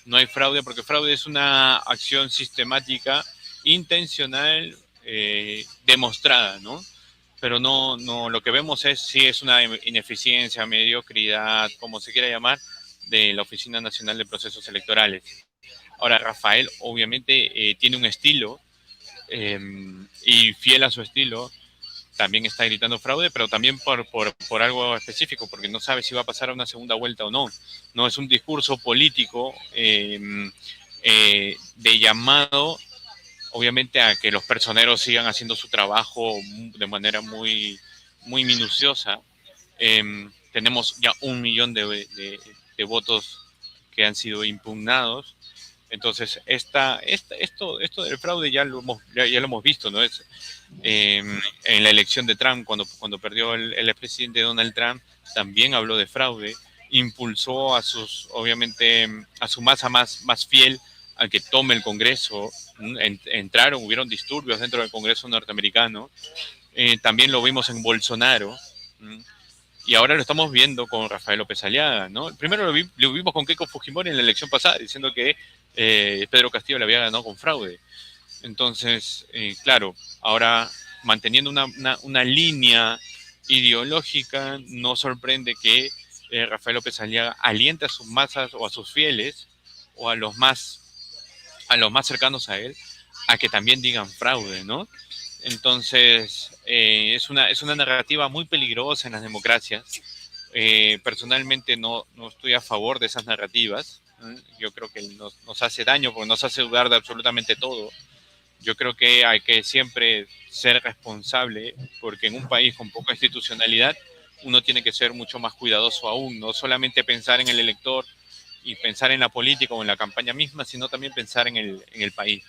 No hay fraude porque fraude es una acción sistemática, intencional, demostrada, ¿no? Pero no, lo que vemos es una ineficiencia, mediocridad, como se quiera llamar, de la Oficina Nacional de Procesos Electorales. Ahora, Rafael obviamente tiene un estilo y fiel a su estilo, también está gritando fraude, pero también por algo específico, porque no sabe si va a pasar a una segunda vuelta o no. No es un discurso político de llamado, obviamente, a que los personeros sigan haciendo su trabajo de manera muy, muy minuciosa. Tenemos ya 1 millón de votos que han sido impugnados. Entonces, esto del fraude ya lo hemos visto, ¿no? En la elección de Trump, cuando perdió el expresidente Donald Trump, también habló de fraude, impulsó obviamente, a su masa más fiel a que tome el Congreso. Hubieron disturbios dentro del Congreso norteamericano. También lo vimos en Bolsonaro. Y ahora lo estamos viendo con Rafael López Aliaga, ¿no? Primero lo vimos con Keiko Fujimori en la elección pasada, diciendo que Pedro Castillo le había ganado con fraude. Entonces, claro, ahora manteniendo una línea ideológica, no sorprende que Rafael López Aliaga aliente a sus masas o a sus fieles o a los más cercanos a él a que también digan fraude, ¿no? Entonces, es una narrativa muy peligrosa en las democracias. Personalmente no estoy a favor de esas narrativas. Yo creo que nos hace daño porque nos hace dudar de absolutamente todo. Yo creo que hay que siempre ser responsable porque en un país con poca institucionalidad uno tiene que ser mucho más cuidadoso aún, no solamente pensar en el elector y pensar en la política o en la campaña misma, sino también pensar en el país.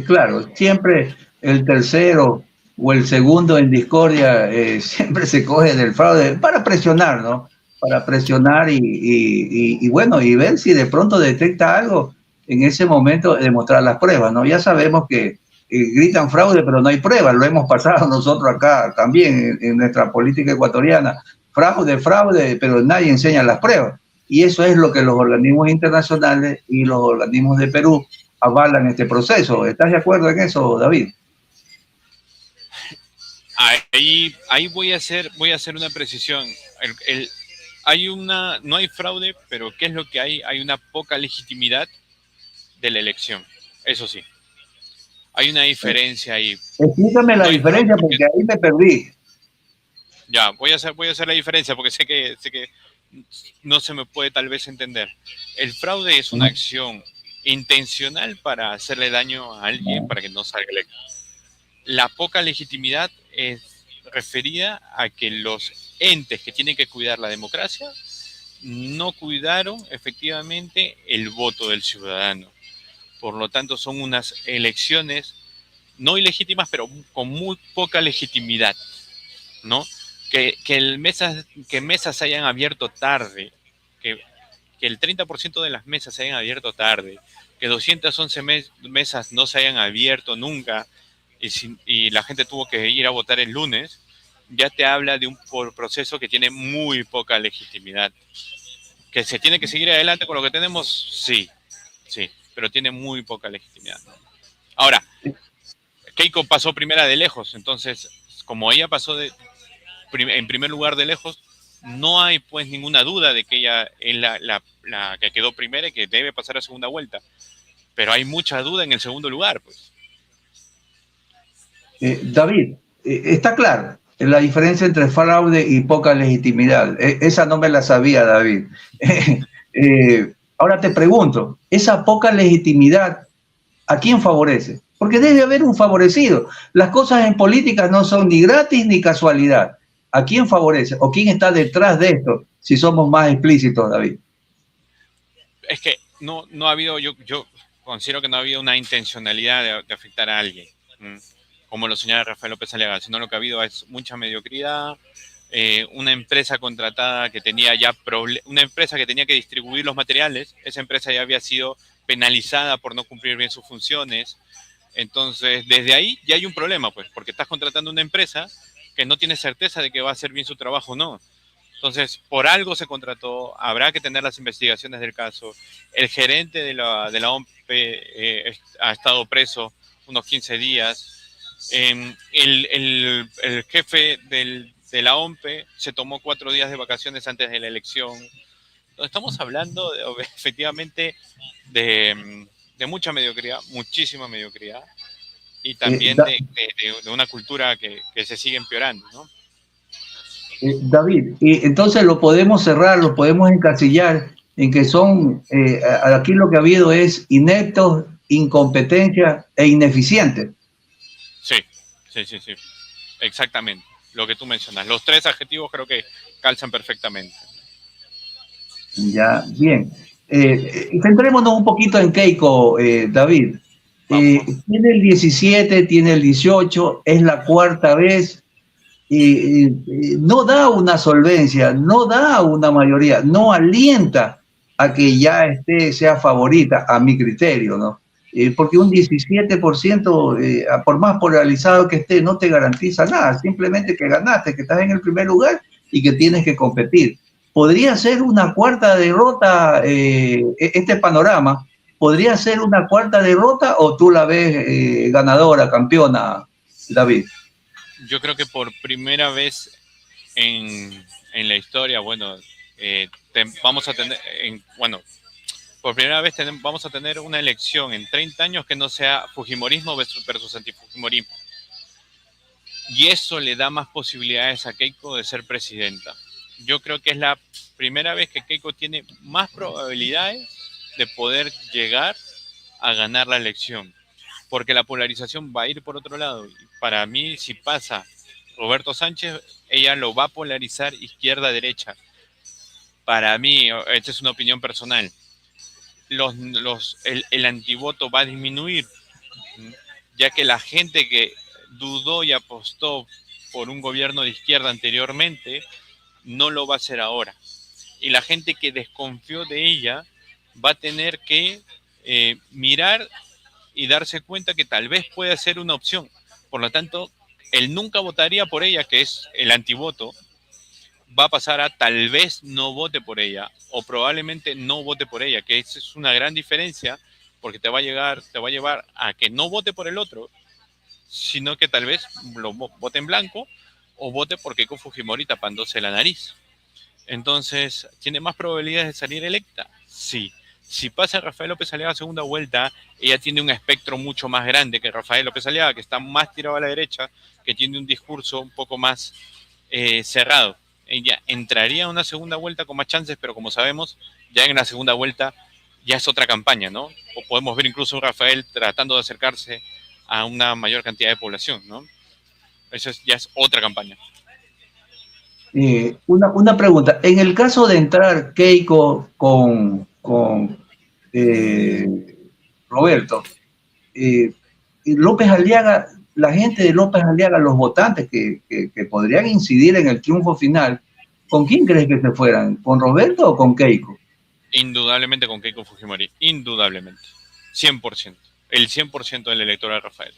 Claro, siempre el tercero o el segundo en discordia siempre se coge del fraude para presionar, ¿no? Para presionar y bueno, y ver si de pronto detecta algo en ese momento, demostrar las pruebas, ¿no? Ya sabemos que gritan fraude, pero no hay pruebas, lo hemos pasado nosotros acá también en nuestra política ecuatoriana. Fraude, fraude, pero nadie enseña las pruebas. Y eso es lo que los organismos internacionales y los organismos de Perú avalan este proceso. ¿Estás de acuerdo en eso, David? Ahí voy a hacer una precisión. No hay fraude, pero ¿qué es lo que hay? Hay una poca legitimidad de la elección. Eso sí. Hay una diferencia ahí. Explícame la diferencia porque ahí me perdí. Ya, voy a hacer la diferencia porque sé que no se me puede tal vez entender. El fraude es una acción intencional para hacerle daño a alguien para que no salga electo. La poca legitimidad es referida a que los entes que tienen que cuidar la democracia no cuidaron efectivamente el voto del ciudadano. Por lo tanto, son unas elecciones no ilegítimas, pero con muy poca legitimidad, ¿no? Que mesas se hayan abierto tarde, que el 30% de las mesas se hayan abierto tarde, que 211 mesas no se hayan abierto nunca y la gente tuvo que ir a votar el lunes, ya te habla de un proceso que tiene muy poca legitimidad. Que se tiene que seguir adelante con lo que tenemos, sí, pero tiene muy poca legitimidad. Ahora, Keiko pasó primera de lejos, entonces, como ella pasó en primer lugar de lejos, no hay pues ninguna duda de que ella es la que quedó primera y que debe pasar a segunda vuelta. Pero hay mucha duda en el segundo lugar, pues. David, está claro la diferencia entre fraude y poca legitimidad. Esa no me la sabía, David. Ahora te pregunto, esa poca legitimidad, ¿a quién favorece? Porque debe haber un favorecido. Las cosas en política no son ni gratis ni casualidad. ¿A quién favorece? ¿O quién está detrás de esto? Si somos más explícitos, David. Es que no ha habido, yo considero que no ha habido una intencionalidad de afectar a alguien, como lo señala Rafael López Aliaga, sino lo que ha habido es mucha mediocridad, una empresa contratada que tenía una empresa que tenía que distribuir los materiales, esa empresa ya había sido penalizada por no cumplir bien sus funciones. Entonces, desde ahí ya hay un problema, pues, porque estás contratando una empresa que no tiene certeza de que va a hacer bien su trabajo o no. Entonces, por algo se contrató, habrá que tener las investigaciones del caso. El gerente de la OMPE ha estado preso unos 15 días. El jefe de la OMPE se tomó 4 días de vacaciones antes de la elección. Entonces, estamos hablando efectivamente de mucha mediocridad, muchísima mediocridad, y también de una cultura que se sigue empeorando, ¿no? David, y entonces lo podemos cerrar, lo podemos encasillar en que son, aquí lo que ha habido es ineptos, incompetencia e ineficiente. Sí, exactamente, lo que tú mencionas. Los 3 adjetivos creo que calzan perfectamente. Ya, bien. Centrémonos un poquito en Keiko, David. Tiene el 17, tiene el 18, es la 4ª vez. Y no da una solvencia, no da una mayoría, no alienta a que ya sea favorita, a mi criterio, ¿no? Porque un 17%, por más polarizado que esté, no te garantiza nada, simplemente que ganaste, que estás en el primer lugar y que tienes que competir. ¿Podría ser una 4ª derrota este panorama? ¿Podría ser una 4ª derrota o tú la ves ganadora, campeona, David? Yo creo que por primera vez en la historia, vamos a tener, por primera vez vamos a tener una elección en 30 años que no sea fujimorismo versus antifujimorismo. Y eso le da más posibilidades a Keiko de ser presidenta. Yo creo que es la primera vez que Keiko tiene más probabilidades de poder llegar a ganar la elección, porque la polarización va a ir por otro lado. Para mí, si pasa Roberto Sánchez, ella lo va a polarizar izquierda-derecha. Para mí, esta es una opinión personal, el antivoto va a disminuir ya que la gente que dudó y apostó por un gobierno de izquierda anteriormente no lo va a hacer ahora. Y la gente que desconfió de ella va a tener que mirar y darse cuenta que tal vez puede ser una opción. Por lo tanto, él nunca votaría por ella, que es el antivoto, va a pasar a tal vez no vote por ella o probablemente no vote por ella, que esa es una gran diferencia porque te va a llevar a que no vote por el otro, sino que tal vez lo vote en blanco o vote por Keiko Fujimori tapándose la nariz. Entonces, ¿tiene más probabilidades de salir electa? Sí. Si pasa Rafael López Aliaga a segunda vuelta, ella tiene un espectro mucho más grande que Rafael López Aliaga, que está más tirado a la derecha, que tiene un discurso un poco más cerrado. Ella entraría a una segunda vuelta con más chances, pero como sabemos, ya en la segunda vuelta ya es otra campaña, ¿no? O podemos ver incluso a Rafael tratando de acercarse a una mayor cantidad de población, ¿no? Eso ya es otra campaña. Una pregunta. En el caso de entrar Keiko con Roberto, López Aliaga, la gente de López Aliaga, los votantes que podrían incidir en el triunfo final, ¿con quién crees que se fueran? ¿Con Roberto o con Keiko? Indudablemente con Keiko Fujimori, indudablemente. 100%. El 100% del electorado de Rafael.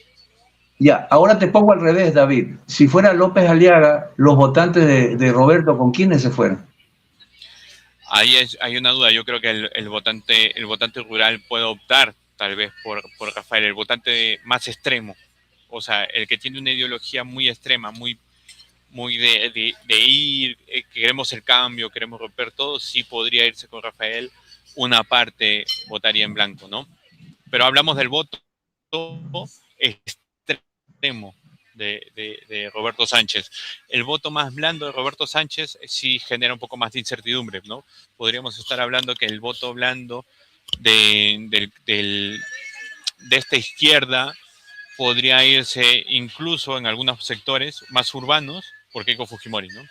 Ya, ahora te pongo al revés, David. Si fuera López Aliaga, los votantes de Roberto, ¿con quiénes se fueran? Ahí hay una duda. Yo creo que el votante rural puede optar tal vez por Rafael, el votante más extremo. O sea, el que tiene una ideología muy extrema, muy de ir, queremos el cambio, queremos romper todo, sí podría irse con Rafael. Una parte votaría en blanco, ¿no? Pero hablamos del voto extremo de Roberto Sánchez. El voto más blando de Roberto Sánchez sí genera un poco más de incertidumbre, ¿no? Podríamos estar hablando que el voto blando de esta izquierda podría irse incluso en algunos sectores más urbanos por Keiko Fujimori, ¿no?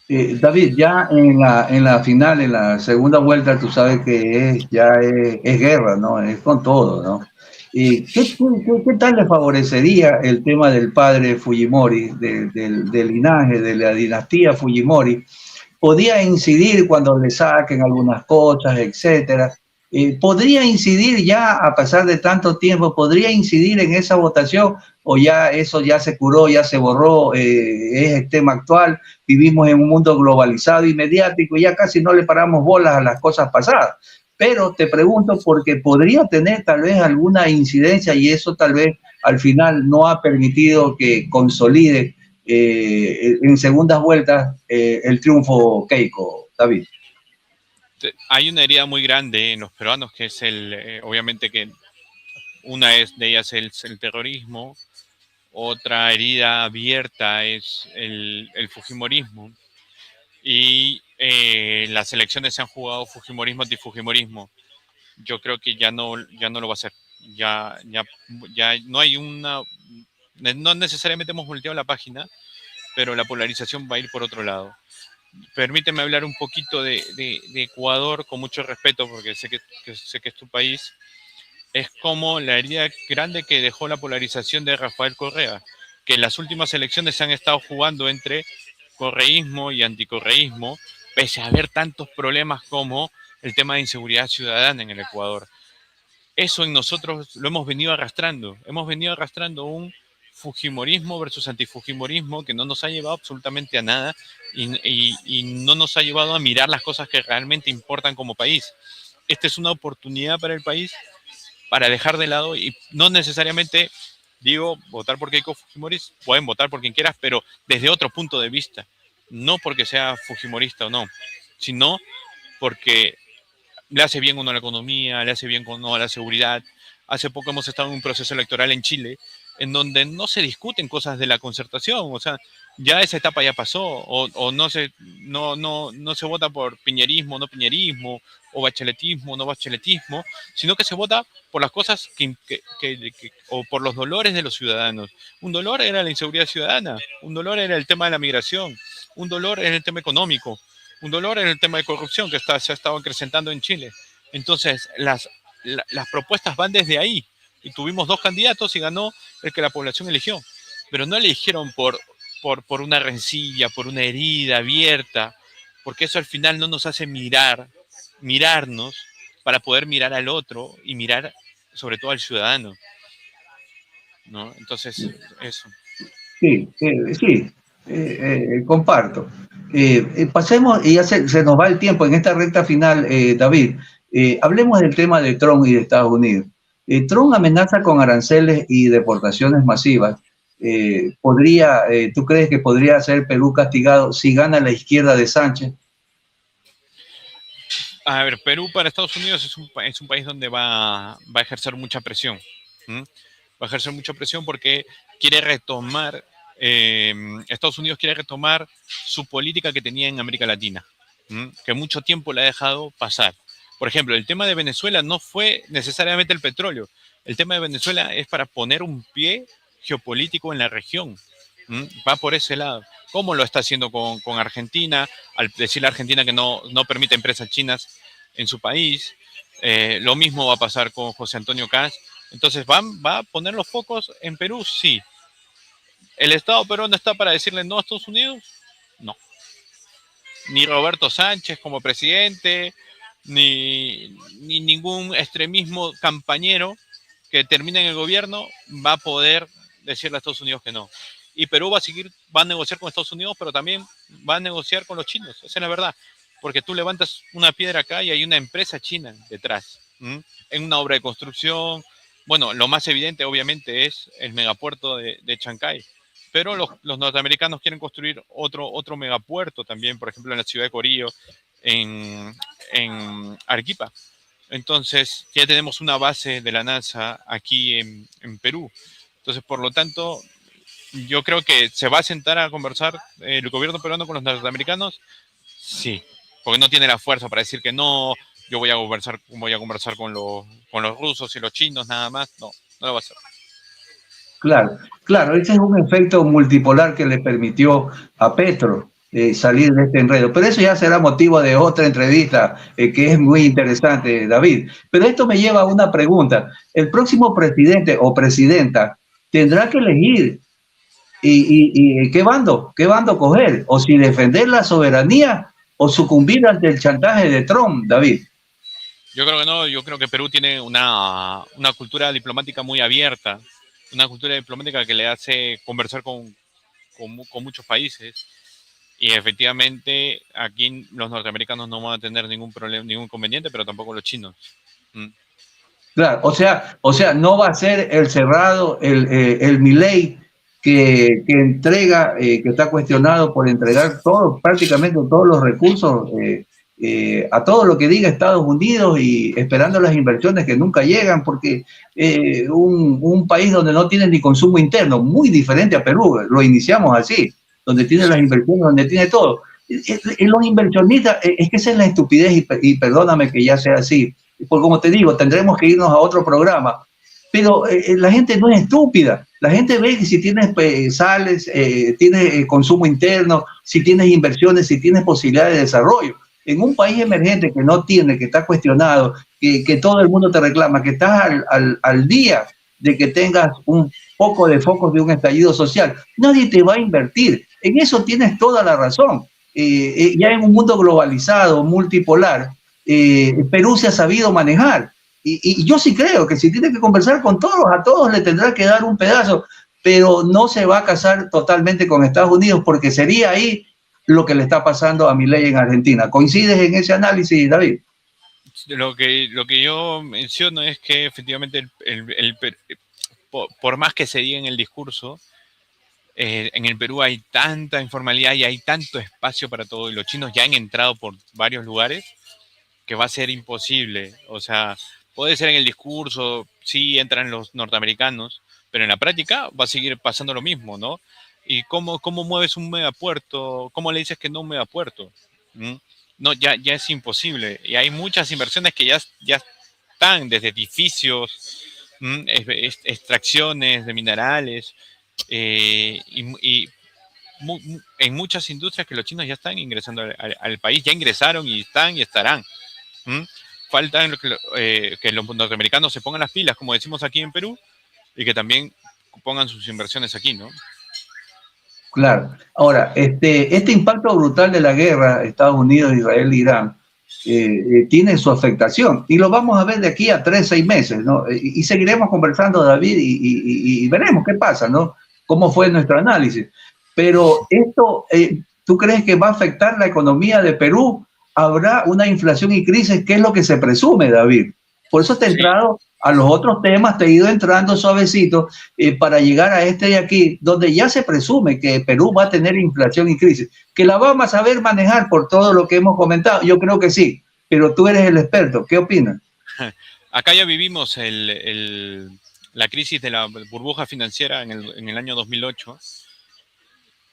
David, ya en la final, en la segunda vuelta, tú sabes que es guerra, ¿no? Es con todo, ¿no? ¿Y qué tal le favorecería el tema del padre Fujimori, del linaje, de la dinastía Fujimori? ¿Podría incidir cuando le saquen algunas cosas, etcétera? ¿Podría incidir ya, a pesar de tanto tiempo, podría incidir en esa votación o ya eso ya se curó, ya se borró, es el tema actual? Vivimos en un mundo globalizado y mediático, ya casi no le paramos bolas a las cosas pasadas. Pero te pregunto porque podría tener tal vez alguna incidencia y eso tal vez al final no ha permitido que consolide en segundas vueltas el triunfo Keiko, David. Hay una herida muy grande en los peruanos que es obviamente que una de ellas es el terrorismo, otra herida abierta es el Fujimorismo y las elecciones se han jugado Fujimorismo anti-Fujimorismo. Yo creo que ya no lo va a hacer. Ya no hay no necesariamente hemos volteado la página, pero la polarización va a ir por otro lado. Permíteme hablar un poquito de Ecuador con mucho respeto, porque sé que es tu país. Es como la herida grande que dejó la polarización de Rafael Correa, que en las últimas elecciones se han estado jugando entre correísmo y anticorreísmo, pese a haber tantos problemas como el tema de inseguridad ciudadana en el Ecuador. Eso en nosotros lo hemos venido arrastrando. Hemos venido arrastrando un Fujimorismo versus antifujimorismo que no nos ha llevado absolutamente a nada y no nos ha llevado a mirar las cosas que realmente importan como país. Esta es una oportunidad para el país para dejar de lado y no necesariamente digo votar por Keiko Fujimori, pueden votar por quien quieras, pero desde otro punto de vista, no porque sea fujimorista o no, sino porque le hace bien uno a la economía, le hace bien uno a la seguridad. Hace poco hemos estado en un proceso electoral en Chile en donde no se discuten cosas de la concertación, o sea, ya esa etapa ya pasó, o no se vota por piñerismo, no piñerismo, o bacheletismo, no bacheletismo, sino que se vota por las cosas o por los dolores de los ciudadanos. Un dolor era la inseguridad ciudadana, un dolor era el tema de la migración, un dolor era el tema económico, un dolor era el tema de corrupción que se ha estado acrecentando en Chile. Entonces, las propuestas van desde ahí, y tuvimos 2 candidatos y ganó el que la población eligió. Pero no eligieron por una rencilla, por una herida abierta, porque eso al final no nos hace mirarnos para poder mirar al otro y mirar sobre todo al ciudadano, ¿no? Entonces, eso. Sí, sí, comparto. Pasemos, y ya se nos va el tiempo en esta recta final, David. Hablemos del tema de Trump y de Estados Unidos. Trump amenaza con aranceles y deportaciones masivas. ¿Tú crees que podría ser Perú castigado si gana la izquierda de Sánchez? A ver, Perú para Estados Unidos es un país donde va a ejercer mucha presión. Va a ejercer mucha presión porque quiere retomar, Estados Unidos quiere retomar su política que tenía en América Latina, que mucho tiempo la ha dejado pasar. Por ejemplo, el tema de Venezuela no fue necesariamente el petróleo. El tema de Venezuela es para poner un pie geopolítico en la región. Va por ese lado. ¿Cómo lo está haciendo con Argentina? Al decirle a Argentina que no permite empresas chinas en su país. Lo mismo va a pasar con José Antonio Kast. Entonces, ¿va a poner los focos en Perú? Sí. ¿El Estado peruano está para decirle no a Estados Unidos? No. Ni Roberto Sánchez como presidente, ni ningún extremismo campañero que termine en el gobierno va a poder decirle a Estados Unidos que no. Y Perú va a negociar con Estados Unidos, pero también va a negociar con los chinos. Esa es la verdad. Porque tú levantas una piedra acá y hay una empresa china detrás, en una obra de construcción. Bueno, lo más evidente, obviamente, es el megapuerto de Chancay. Pero los norteamericanos quieren construir otro megapuerto también, por ejemplo, en la ciudad de Corillo, en Arequipa. Entonces, ya tenemos una base de la NASA aquí en Perú. Entonces, por lo tanto, yo creo que se va a sentar a conversar el gobierno peruano con los norteamericanos. Sí, porque no tiene la fuerza para decir que no, yo voy a conversar con los rusos y los chinos nada más. No lo va a hacer. Claro, ese es un efecto multipolar que le permitió a Petro salir de este enredo. Pero eso ya será motivo de otra entrevista que es muy interesante, David. Pero esto me lleva a una pregunta. El próximo presidente o presidenta tendrá que elegir y qué bando coger, o si defender la soberanía o sucumbir ante el chantaje de Trump, David. Yo creo que no, yo creo que Perú tiene una cultura diplomática muy abierta, una cultura diplomática que le hace conversar con muchos países, y efectivamente aquí los norteamericanos no van a tener ningún problema, ningún inconveniente, pero tampoco los chinos. Claro, o sea, no va a ser el cerrado, el Milei que entrega, que está cuestionado por entregar prácticamente todos los recursos a todo lo que diga Estados Unidos y esperando las inversiones que nunca llegan, porque un país donde no tiene ni consumo interno, muy diferente a Perú, lo iniciamos así, donde tiene las inversiones, donde tiene todo. Los inversionistas, es que esa es la estupidez, y perdóname que ya sea así, porque como te digo, tendremos que irnos a otro programa, pero la gente no es estúpida. La gente ve que si tienes sales, tienes consumo interno, si tienes inversiones, si tienes posibilidades de desarrollo. En un país emergente que no tiene, que está cuestionado, que todo el mundo te reclama, que estás al día de que tengas un poco de focos de un estallido social, nadie te va a invertir. En eso tienes toda la razón. Ya en un mundo globalizado, multipolar, Perú se ha sabido manejar. Y yo sí creo que si tiene que conversar con todos, a todos le tendrá que dar un pedazo, pero no se va a casar totalmente con Estados Unidos, porque sería ahí lo que le está pasando a Milei en Argentina. ¿Coincides en ese análisis, David? Lo que yo menciono es que efectivamente por más que se diga en el discurso, en el Perú hay tanta informalidad y hay tanto espacio para todo, y los chinos ya han entrado por varios lugares que va a ser imposible. O sea, puede ser en el discurso, sí entran los norteamericanos, pero en la práctica va a seguir pasando lo mismo, ¿no? ¿Y cómo mueves un megapuerto? ¿Cómo le dices que no a un megapuerto? No, ya es imposible. Y hay muchas inversiones que ya están, desde edificios, extracciones de minerales, y en muchas industrias que los chinos ya están ingresando al país, ya ingresaron y están y estarán. falta que los norteamericanos se pongan las pilas, como decimos aquí en Perú, y que también pongan sus inversiones aquí, ¿no? Claro. Ahora, este impacto brutal de la guerra Estados Unidos, Israel, Irán, tiene su afectación y lo vamos a ver de aquí a 3-6 meses, ¿no? Y seguiremos conversando, David, y veremos qué pasa, ¿no? Cómo fue nuestro análisis. Pero esto, ¿tú crees que va a afectar la economía de Perú? ¿Habrá una inflación y crisis? ¿Qué es lo que se presume, David? Por eso te he entrado a los otros temas, te he ido entrando suavecito para llegar a este de aquí, donde ya se presume que Perú va a tener inflación y crisis. ¿Que la vamos a saber manejar por todo lo que hemos comentado? Yo creo que sí, pero tú eres el experto. ¿Qué opinas? Acá ya vivimos la crisis de la burbuja financiera en el año 2008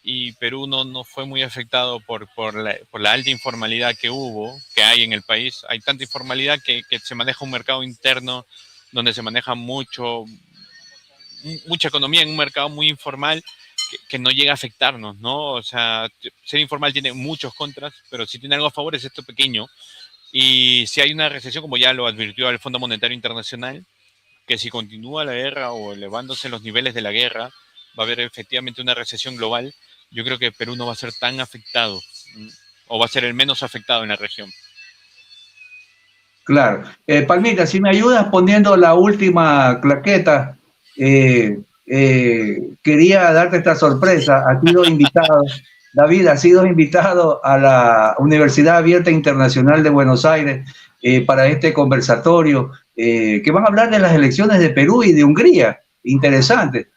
y Perú no fue muy afectado por la alta informalidad que hay en el país. Hay tanta informalidad que se maneja un mercado interno donde se maneja mucha economía en un mercado muy informal que no llega a afectarnos, ¿no? O sea, ser informal tiene muchos contras, pero si tiene algo a favor es esto pequeño. Y si hay una recesión, como ya lo advirtió el Fondo Monetario Internacional, que si continúa la guerra o elevándose los niveles de la guerra, va a haber efectivamente una recesión global. Yo creo que Perú no va a ser tan afectado, o va a ser el menos afectado en la región. Claro. Palmita, si me ayudas poniendo la última claqueta, quería darte esta sorpresa. Has sido invitado, David, has sido invitado a la Universidad Abierta Internacional de Buenos Aires para este conversatorio, que van a hablar de las elecciones de Perú y de Hungría. Interesante.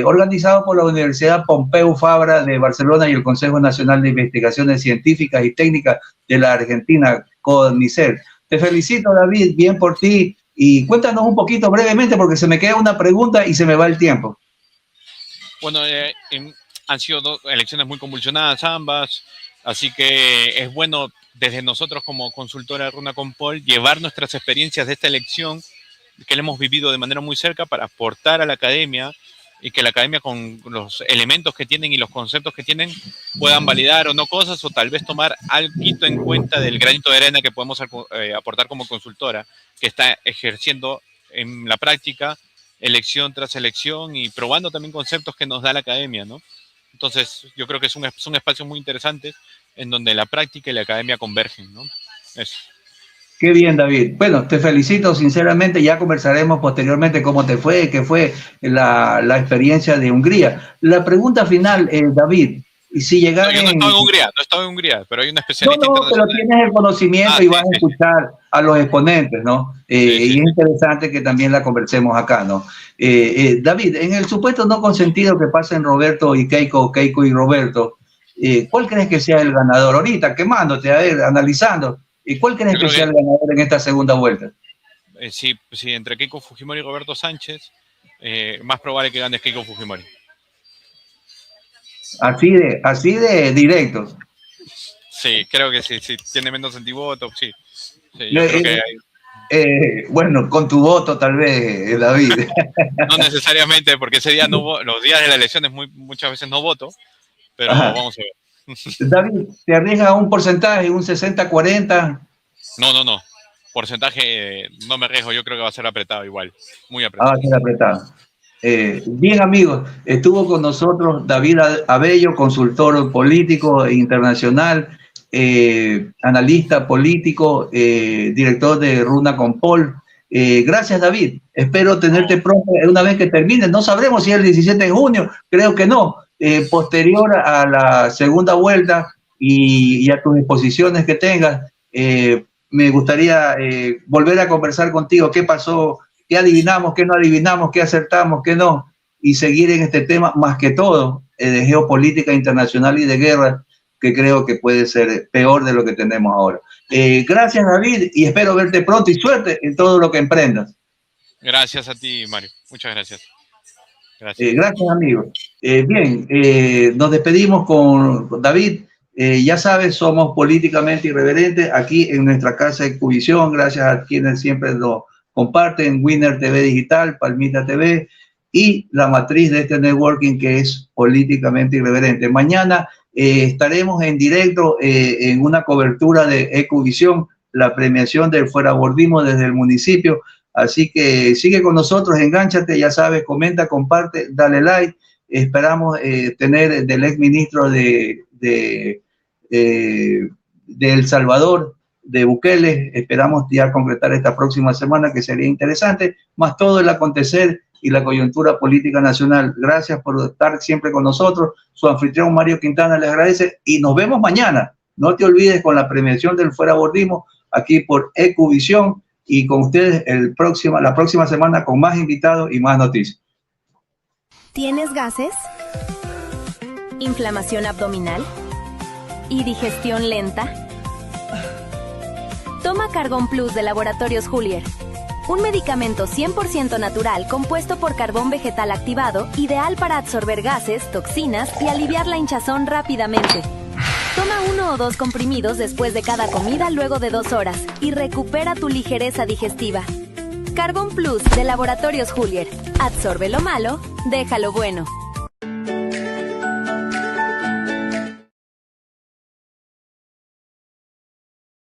Organizado por la Universidad Pompeu Fabra de Barcelona y el Consejo Nacional de Investigaciones Científicas y Técnicas de la Argentina, CONICET. Te felicito, David, bien por ti, y cuéntanos un poquito brevemente porque se me queda una pregunta y se me va el tiempo. Bueno, han sido dos elecciones muy convulsionadas ambas, así que es bueno desde nosotros como consultora de Runa Compol llevar nuestras experiencias de esta elección que la hemos vivido de manera muy cerca para aportar a la academia y que la academia con los elementos que tienen y los conceptos que tienen puedan validar o no cosas o tal vez tomar algo en cuenta del granito de arena que podemos aportar como consultora, que está ejerciendo en la práctica elección tras elección y probando también conceptos que nos da la academia, ¿no? Entonces, yo creo que son espacios muy interesantes en donde la práctica y la academia convergen, ¿no? Eso. Qué bien, David. Bueno, te felicito sinceramente. Ya conversaremos posteriormente cómo te fue, qué fue la experiencia de Hungría. La pregunta final, David, si llegar yo no he estado en Hungría, pero hay una especialista internacional. Pero tienes el conocimiento y vas a escuchar a los exponentes, ¿no? Y es interesante que también la conversemos acá, ¿no? David, en el supuesto no consentido que pasen Roberto y Keiko, Keiko y Roberto, ¿cuál crees que sea el ganador? Ahorita, quemándote, a ver, analizando. ¿Y cuál crees que sea el ganador en esta segunda vuelta? Sí, entre Keiko Fujimori y Roberto Sánchez, más probable que gane Keiko Fujimori. Así de directos. Sí, creo que sí, tiene menos antivotos, sí. Yo creo que hay... bueno, con tu voto tal vez, David. No necesariamente, porque ese día los días de las elecciones muchas veces no voto, pero vamos a ver. David, ¿te arriesgas a un porcentaje, un 60-40? No. Porcentaje no me arriesgo, yo creo que va a ser apretado igual, muy apretado. Va a ser apretado. Bien, amigos, estuvo con nosotros David Abello, consultor político internacional, analista político, director de Runa Compol. Gracias, David. Espero tenerte pronto una vez que termine. No sabremos si es el 17 de junio, creo que no. Posterior a la segunda vuelta y a tus exposiciones que tengas, me gustaría volver a conversar contigo. ¿Qué pasó? ¿Qué adivinamos? ¿Qué no adivinamos? ¿Qué acertamos? ¿Qué no? Y seguir en este tema, más que todo, de geopolítica internacional y de guerra, que creo que puede ser peor de lo que tenemos ahora. Gracias, David, y espero verte pronto y suerte en todo lo que emprendas. Gracias a ti, Mario. Muchas gracias. Gracias. Gracias, amigos. Bien, nos despedimos con David. Ya sabes, somos políticamente irreverentes aquí en nuestra casa de Cubivisión, gracias a quienes siempre lo comparten, Winner TV Digital, Palmita TV y la matriz de este networking que es políticamente irreverente. Mañana estaremos en directo en una cobertura de Ecovisión la premiación del fuerabordismo desde el municipio. Así que sigue con nosotros, engánchate, ya sabes, comenta, comparte, dale like. Esperamos tener del ex ministro de El Salvador, de Bukele, esperamos ya concretar esta próxima semana, que sería interesante, más todo el acontecer y la coyuntura política nacional. Gracias por estar siempre con nosotros. Su anfitrión Mario Quintana les agradece y nos vemos mañana. No te olvides con la premiación del fuerabordismo aquí por Ecuvisión y con ustedes la próxima semana con más invitados y más noticias. ¿Tienes gases? ¿Inflamación abdominal? ¿Y digestión lenta? Toma Cargón Plus de Laboratorios Julier. Un medicamento 100% natural compuesto por carbón vegetal activado, ideal para absorber gases, toxinas y aliviar la hinchazón rápidamente. Toma 1 o 2 comprimidos después de cada comida luego de 2 horas y recupera tu ligereza digestiva. Cargón Plus de Laboratorios Julier. Absorbe lo malo, déjalo bueno.